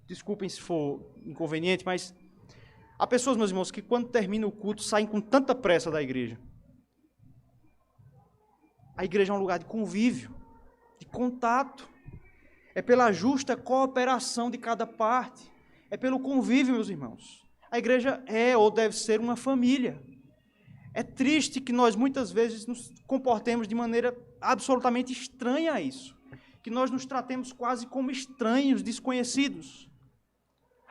desculpem se for inconveniente, mas há pessoas, meus irmãos, que quando termina o culto saem com tanta pressa da igreja. A igreja é um lugar de convívio, de contato. É pela justa cooperação de cada parte. É pelo convívio, meus irmãos. A igreja é ou deve ser uma família. É triste que nós muitas vezes nos comportemos de maneira absolutamente estranha a isso. Que nós nos tratemos quase como estranhos, desconhecidos.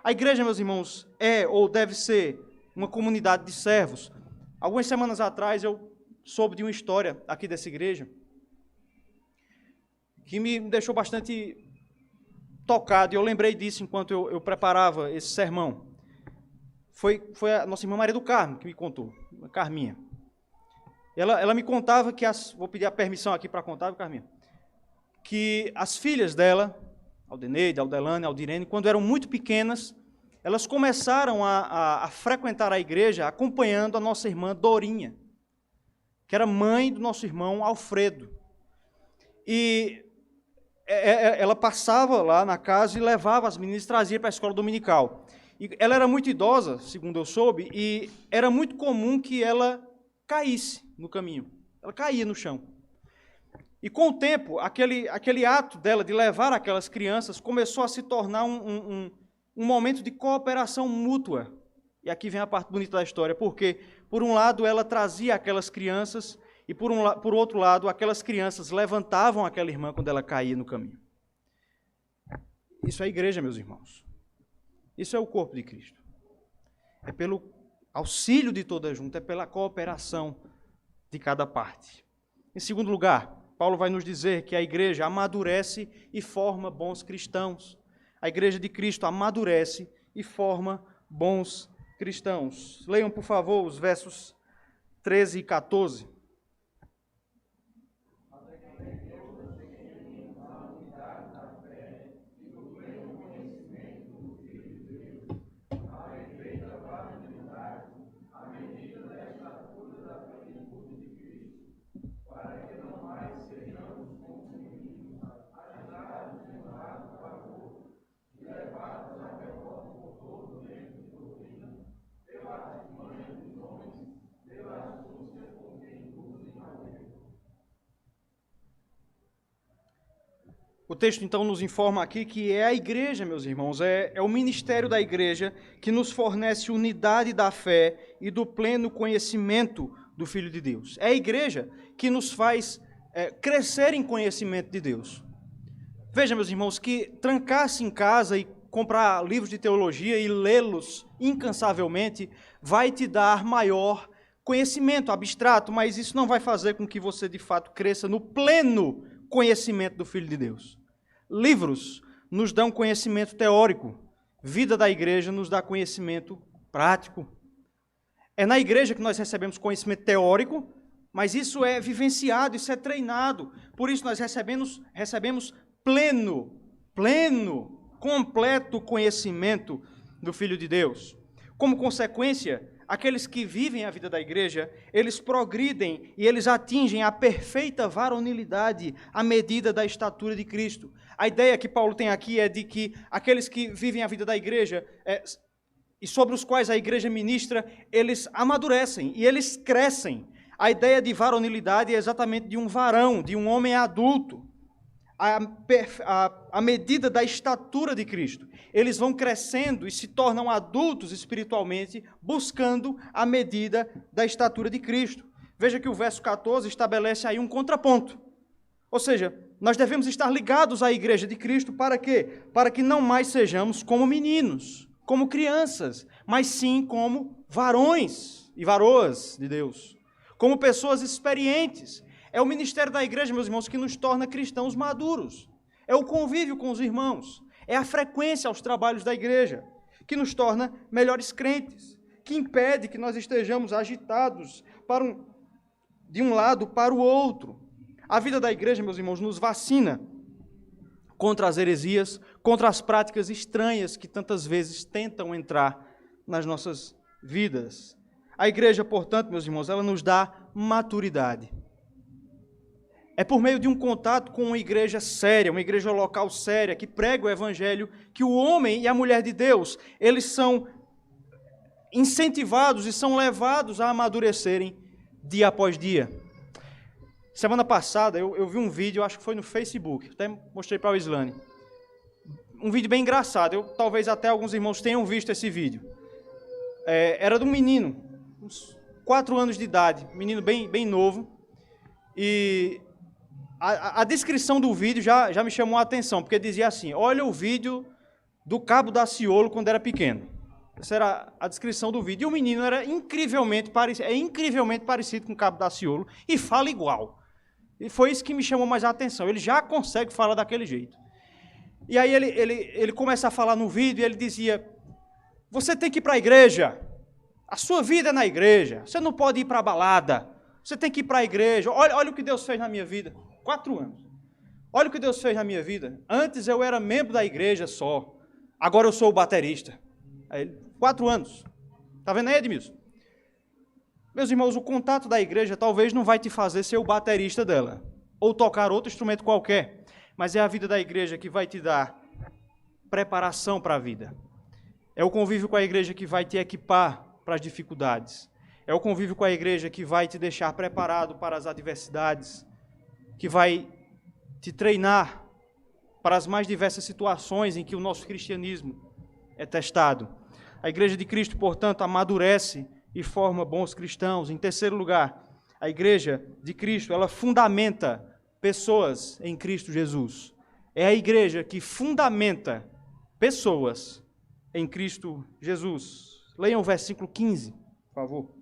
A igreja, meus irmãos, é ou deve ser uma comunidade de servos. Algumas semanas atrás eu soube de uma história aqui dessa igreja que me deixou bastante tocado, e eu lembrei disso enquanto eu preparava esse sermão. Foi a nossa irmã Maria do Carmo que me contou, a Carminha. Ela me contava que, vou pedir a permissão aqui para contar, Carminha, que as filhas dela, Aldeneide, Aldelane, Aldirene, quando eram muito pequenas, elas começaram a frequentar a igreja acompanhando a nossa irmã Dorinha, que era mãe do nosso irmão Alfredo. E ela passava lá na casa e levava as meninas e trazia para a escola dominical. E ela era muito idosa, segundo eu soube, e era muito comum que ela caísse no caminho. Ela caía no chão. E com o tempo, aquele ato dela de levar aquelas crianças começou a se tornar um momento de cooperação mútua E aqui vem a parte bonita da história, porque, por um lado, ela trazia aquelas crianças, e por outro lado, aquelas crianças levantavam aquela irmã quando ela caía no caminho. Isso é a igreja, meus irmãos. Isso é o corpo de Cristo. É pelo auxílio de toda junta, é pela cooperação de cada parte. Em segundo lugar, Paulo vai nos dizer que a igreja amadurece e forma bons cristãos. A igreja de Cristo amadurece e forma bons cristãos. Leiam, por favor, os versos 13 e 14. O texto, então, nos informa aqui que é a igreja, meus irmãos, é o ministério da igreja que nos fornece unidade da fé e do pleno conhecimento do Filho de Deus. É a igreja que nos faz crescer em conhecimento de Deus. Veja, meus irmãos, que trancar-se em casa e comprar livros de teologia e lê-los incansavelmente vai te dar maior conhecimento abstrato, mas isso não vai fazer com que você, de fato, cresça no pleno conhecimento do Filho de Deus. Livros nos dão conhecimento teórico, vida da igreja nos dá conhecimento prático. É na igreja que nós recebemos conhecimento teórico, mas isso é vivenciado, isso é treinado. Por isso nós recebemos pleno, completo conhecimento do Filho de Deus. Como consequência, aqueles que vivem a vida da igreja, eles progridem e eles atingem a perfeita varonilidade à medida da estatura de Cristo. A ideia que Paulo tem aqui é de que aqueles que vivem a vida da igreja e sobre os quais a igreja ministra, eles amadurecem e eles crescem. A ideia de varonilidade é exatamente de um varão, de um homem adulto, à medida da estatura de Cristo. Eles vão crescendo e se tornam adultos espiritualmente, buscando a medida da estatura de Cristo. Veja que o verso 14 estabelece aí um contraponto. Ou seja, nós devemos estar ligados à igreja de Cristo para quê? Para que não mais sejamos como meninos, como crianças, mas sim como varões e varoas de Deus, como pessoas experientes. É o ministério da igreja, meus irmãos, que nos torna cristãos maduros. É o convívio com os irmãos. É a frequência aos trabalhos da igreja que nos torna melhores crentes, que impede que nós estejamos agitados de um lado para o outro. A vida da igreja, meus irmãos, nos vacina contra as heresias, contra as práticas estranhas que tantas vezes tentam entrar nas nossas vidas. A igreja, portanto, meus irmãos, ela nos dá maturidade. É por meio de um contato com uma igreja séria, uma igreja local séria, que prega o evangelho, que o homem e a mulher de Deus, eles são incentivados e são levados a amadurecerem dia após dia. Semana passada eu vi um vídeo, acho que foi no Facebook, até mostrei para o Islane. Um vídeo bem engraçado, talvez até alguns irmãos tenham visto esse vídeo. Era de um menino, uns 4 anos de idade, menino bem novo, e a descrição do vídeo já me chamou a atenção, porque dizia assim: olha o vídeo do Cabo Daciolo quando era pequeno. Essa era a descrição do vídeo. E o menino era incrivelmente parecido com o Cabo Daciolo e fala igual. E foi isso que me chamou mais a atenção. Ele já consegue falar daquele jeito. E aí ele começa a falar no vídeo e ele dizia: você tem que ir para a igreja. A sua vida é na igreja. Você não pode ir para a balada. Você tem que ir para a igreja. Olha o que Deus fez na minha vida. 4 anos. Olha o que Deus fez na minha vida. Antes eu era membro da igreja só. Agora eu sou o baterista. Aí, 4 anos. Está vendo aí, Edmilson? Meus irmãos, o contato da igreja talvez não vai te fazer ser o baterista dela, ou tocar outro instrumento qualquer, mas é a vida da igreja que vai te dar preparação para a vida. É o convívio com a igreja que vai te equipar para as dificuldades. É o convívio com a igreja que vai te deixar preparado para as adversidades, que vai te treinar para as mais diversas situações em que o nosso cristianismo é testado. A igreja de Cristo, portanto, amadurece e forma bons cristãos. Em terceiro lugar, a igreja de Cristo, ela fundamenta pessoas em Cristo Jesus. É a igreja que fundamenta pessoas em Cristo Jesus. Leiam o versículo 15, por favor.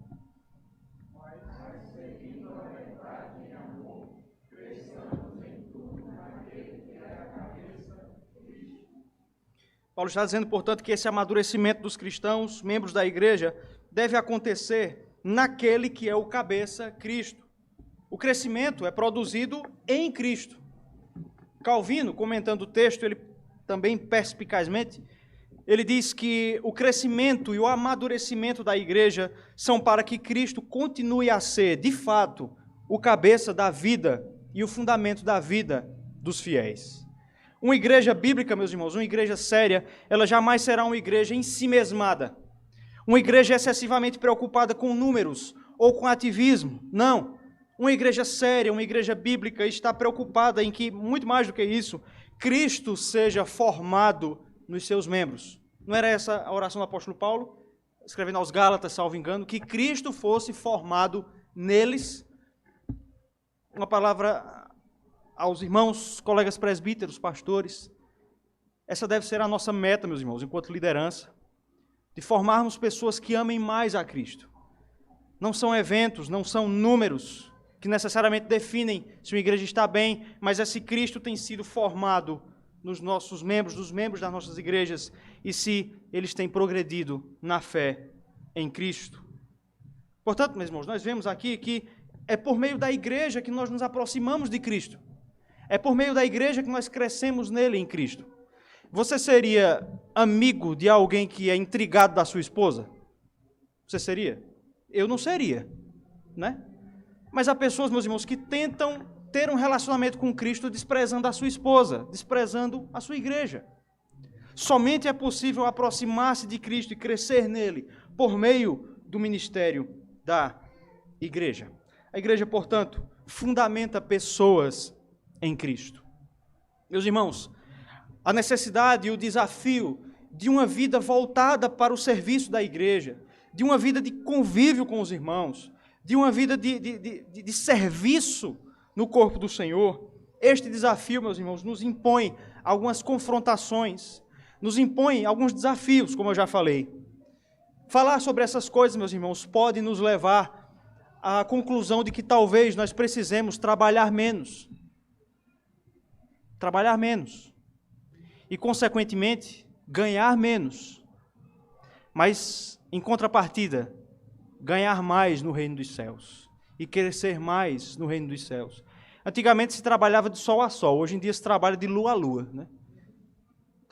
Paulo está dizendo, portanto, que esse amadurecimento dos cristãos, membros da igreja, deve acontecer naquele que é o cabeça, Cristo. O crescimento é produzido em Cristo. Calvino, comentando o texto, ele também perspicazmente, ele diz que o crescimento e o amadurecimento da igreja são para que Cristo continue a ser, de fato, o cabeça da vida e o fundamento da vida dos fiéis. Uma igreja bíblica, meus irmãos, uma igreja séria, ela jamais será uma igreja em si mesmada. Uma igreja excessivamente preocupada com números ou com ativismo. Não. Uma igreja séria, uma igreja bíblica está preocupada em que, muito mais do que isso, Cristo seja formado nos seus membros. Não era essa a oração do apóstolo Paulo, escrevendo aos Gálatas, salvo engano, que Cristo fosse formado neles? Uma palavra aos irmãos, colegas presbíteros, pastores, essa deve ser a nossa meta, meus irmãos, enquanto liderança, de formarmos pessoas que amem mais a Cristo. Não são eventos, não são números que necessariamente definem se uma igreja está bem, mas é se Cristo tem sido formado nos nossos membros, dos membros das nossas igrejas, e se eles têm progredido na fé em Cristo. Portanto, meus irmãos, nós vemos aqui que é por meio da igreja que nós nos aproximamos de Cristo. É por meio da igreja que nós crescemos nele, em Cristo. Você seria amigo de alguém que é intrigado da sua esposa? Você seria? Eu não seria, né? Mas há pessoas, meus irmãos, que tentam ter um relacionamento com Cristo desprezando a sua esposa, desprezando a sua igreja. Somente é possível aproximar-se de Cristo e crescer nele por meio do ministério da igreja. A igreja, portanto, fundamenta pessoas em Cristo. Meus irmãos, a necessidade e o desafio de uma vida voltada para o serviço da igreja, de uma vida de convívio com os irmãos, de uma vida de serviço no corpo do Senhor, este desafio, meus irmãos, nos impõe algumas confrontações, nos impõe alguns desafios, como eu já falei. Falar sobre essas coisas, meus irmãos, pode nos levar à conclusão de que talvez nós precisemos trabalhar menos. Trabalhar menos. E, consequentemente, ganhar menos. Mas, em contrapartida, ganhar mais no reino dos céus. E crescer mais no reino dos céus. Antigamente se trabalhava de sol a sol, hoje em dia se trabalha de lua a lua, né?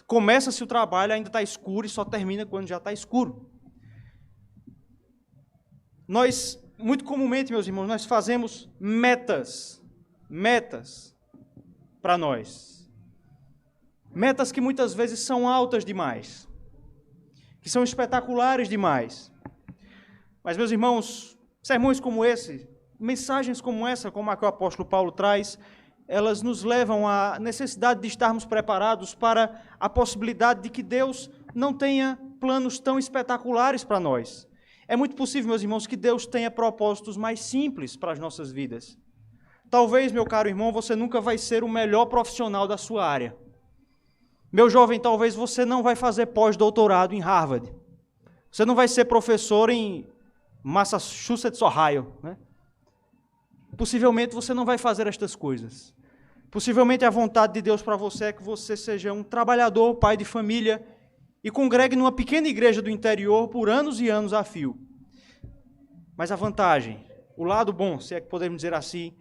Começa-se o trabalho, ainda está escuro e só termina quando já está escuro. Nós, muito comumente, meus irmãos, nós fazemos metas para nós. Metas que muitas vezes são altas demais, que são espetaculares demais. Mas, meus irmãos, sermões como esse, mensagens como essa, como a que o apóstolo Paulo traz, elas nos levam à necessidade de estarmos preparados para a possibilidade de que Deus não tenha planos tão espetaculares para nós. É muito possível, meus irmãos, que Deus tenha propósitos mais simples para as nossas vidas. Talvez, meu caro irmão, você nunca vai ser o melhor profissional da sua área. Meu jovem, talvez você não vai fazer pós-doutorado em Harvard. Você não vai ser professor em Massachusetts, Ohio, né? Possivelmente você não vai fazer estas coisas. Possivelmente a vontade de Deus para você é que você seja um trabalhador, pai de família, e congregue numa pequena igreja do interior por anos e anos a fio. Mas a vantagem, o lado bom, se é que podemos dizer assim,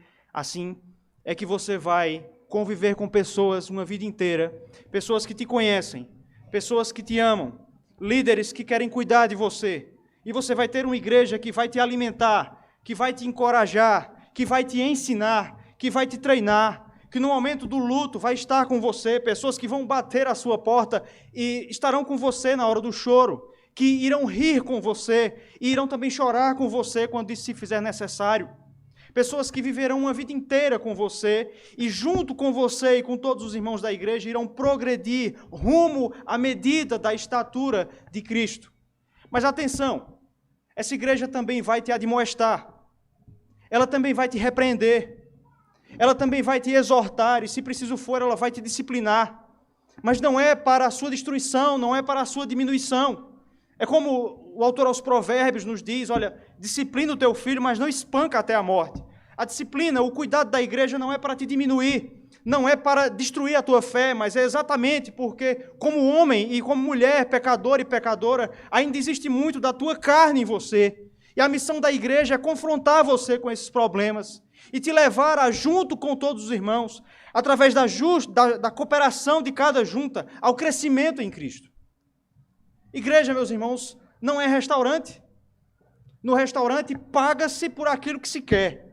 é que você vai conviver com pessoas uma vida inteira, pessoas que te conhecem, pessoas que te amam, líderes que querem cuidar de você. E você vai ter uma igreja que vai te alimentar, que vai te encorajar, que vai te ensinar, que vai te treinar, que no momento do luto vai estar com você, pessoas que vão bater à sua porta e estarão com você na hora do choro, que irão rir com você e irão também chorar com você quando isso se fizer necessário. Pessoas que viverão uma vida inteira com você e junto com você e com todos os irmãos da igreja irão progredir rumo à medida da estatura de Cristo. Mas atenção, essa igreja também vai te admoestar, ela também vai te repreender, ela também vai te exortar, e se preciso for, ela vai te disciplinar. Mas não é para a sua destruição, não é para a sua diminuição. É como o autor aos Provérbios nos diz, olha, disciplina o teu filho, mas não espanca até a morte. A disciplina, o cuidado da igreja não é para te diminuir, não é para destruir a tua fé, mas é exatamente porque, como homem e como mulher, pecador e pecadora, ainda existe muito da tua carne em você. E a missão da igreja é confrontar você com esses problemas e te levar a, junto com todos os irmãos, através da cooperação de cada junta, ao crescimento em Cristo. Igreja, meus irmãos, não é restaurante. No restaurante, paga-se por aquilo que se quer.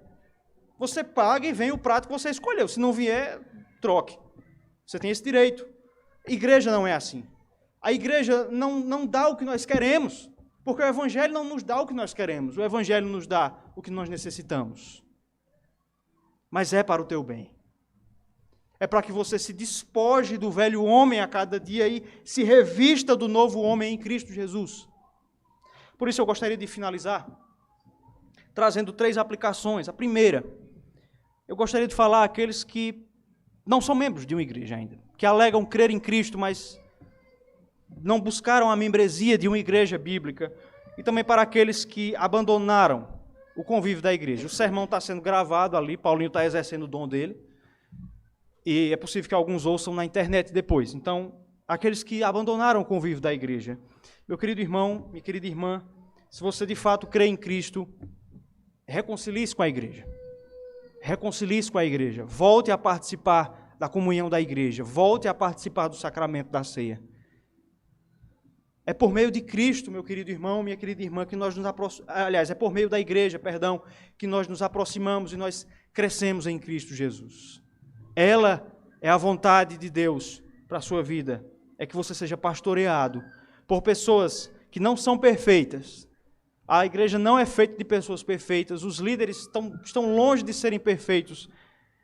Você paga e vem o prato que você escolheu. Se não vier, troque. Você tem esse direito. Igreja não é assim. A igreja não dá o que nós queremos, porque o Evangelho não nos dá o que nós queremos. O Evangelho nos dá o que nós necessitamos. Mas é para o teu bem. É para que você se despoje do velho homem a cada dia e se revista do novo homem em Cristo Jesus. Por isso eu gostaria de finalizar trazendo 3 aplicações. A primeira, eu gostaria de falar àqueles que não são membros de uma igreja ainda, que alegam crer em Cristo, mas não buscaram a membresia de uma igreja bíblica, e também para aqueles que abandonaram o convívio da igreja. O sermão está sendo gravado ali, Paulinho está exercendo o dom dele, e é possível que alguns ouçam na internet depois. Então, aqueles que abandonaram o convívio da igreja, meu querido irmão, minha querida irmã, se você de fato crê em Cristo, reconcilie-se com a igreja. Reconcilie-se com a igreja. Volte a participar da comunhão da igreja. Volte a participar do sacramento da ceia. É por meio de Cristo, meu querido irmão, minha querida irmã, que nós nos aproximamos. Aliás, é por meio da igreja, que nós nos aproximamos e nós crescemos em Cristo Jesus. Ela é a vontade de Deus para a sua vida. É que você seja pastoreado por pessoas que não são perfeitas. A igreja não é feita de pessoas perfeitas. Os líderes estão longe de serem perfeitos.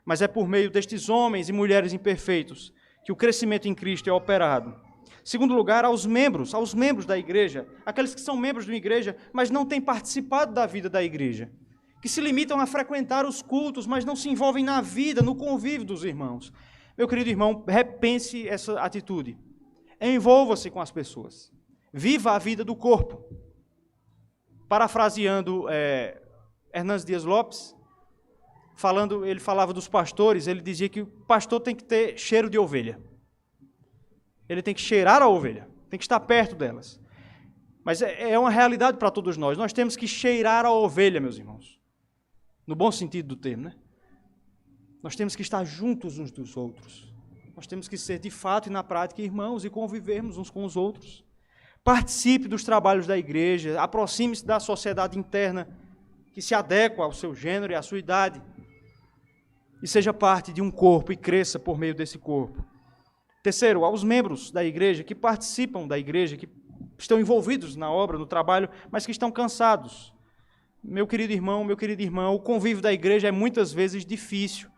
Mas é por meio destes homens e mulheres imperfeitos que o crescimento em Cristo é operado. Segundo lugar, aos membros da igreja, aqueles que são membros de uma igreja, mas não têm participado da vida da igreja, que se limitam a frequentar os cultos, mas não se envolvem na vida, no convívio dos irmãos. Meu querido irmão, repense essa atitude. Envolva-se com as pessoas. Viva a vida do corpo. Parafraseando Hernandes Dias Lopes, ele falava dos pastores, ele dizia que o pastor tem que ter cheiro de ovelha. Ele tem que cheirar a ovelha, tem que estar perto delas. Mas é uma realidade para todos nós. Nós temos que cheirar a ovelha, meus irmãos. No bom sentido do termo, né? Nós temos que estar juntos uns dos outros. Nós temos que ser, de fato e na prática, irmãos e convivermos uns com os outros. Participe dos trabalhos da igreja, aproxime-se da sociedade interna que se adequa ao seu gênero e à sua idade. E seja parte de um corpo e cresça por meio desse corpo. Terceiro, aos membros da igreja que participam da igreja, que estão envolvidos na obra, no trabalho, mas que estão cansados. Meu querido irmão, meu querido irmão, o convívio da igreja é muitas vezes difícil,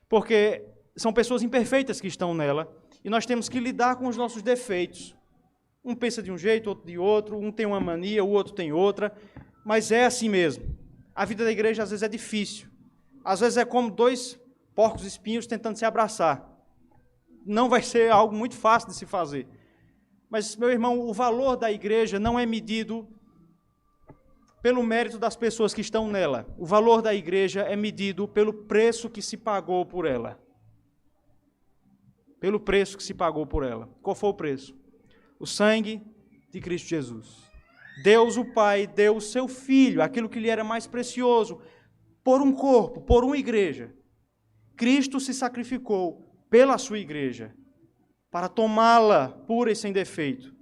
porque são pessoas imperfeitas que estão nela, e nós temos que lidar com os nossos defeitos. Um pensa de um jeito, outro de outro, um tem uma mania, o outro tem outra, mas é assim mesmo. A vida da igreja às vezes é difícil. Às vezes é como 2 porcos espinhos tentando se abraçar. Não vai ser algo muito fácil de se fazer. Mas, meu irmão, o valor da igreja não é medido pelo mérito das pessoas que estão nela. O valor da igreja é medido pelo preço que se pagou por ela. Pelo preço que se pagou por ela. Qual foi o preço? O sangue de Cristo Jesus. Deus, o Pai, deu o seu Filho, aquilo que lhe era mais precioso, por um corpo, por uma igreja. Cristo se sacrificou pela sua igreja, para tomá-la pura e sem defeito.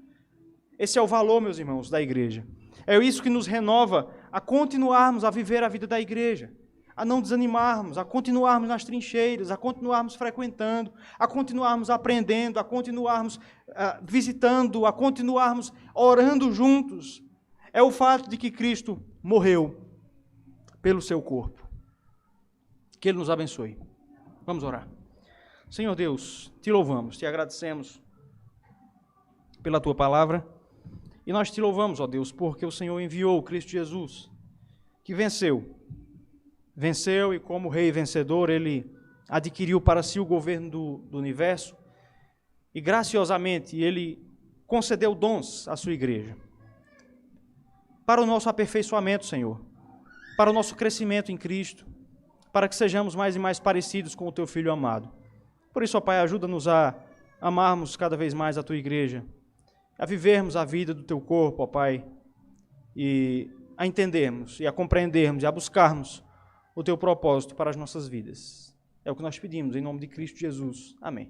Esse é o valor, meus irmãos, da igreja. É isso que nos renova a continuarmos a viver a vida da igreja, a não desanimarmos, a continuarmos nas trincheiras, a continuarmos frequentando, a continuarmos aprendendo, a continuarmos visitando, a continuarmos orando juntos. É o fato de que Cristo morreu pelo seu corpo. Que Ele nos abençoe. Vamos orar. Senhor Deus, te louvamos, te agradecemos pela Tua palavra E nós te louvamos, ó Deus, porque o Senhor enviou o Cristo Jesus, que venceu. Venceu e como rei vencedor, ele adquiriu para si o governo do universo e graciosamente ele concedeu dons à sua igreja. Para o nosso aperfeiçoamento, Senhor, para o nosso crescimento em Cristo, para que sejamos mais e mais parecidos com o Teu Filho amado. Por isso, ó Pai, ajuda-nos a amarmos cada vez mais a Tua igreja, a vivermos a vida do Teu corpo, ó Pai, e a entendermos, e a compreendermos, e a buscarmos o Teu propósito para as nossas vidas. É o que nós pedimos, em nome de Cristo Jesus. Amém.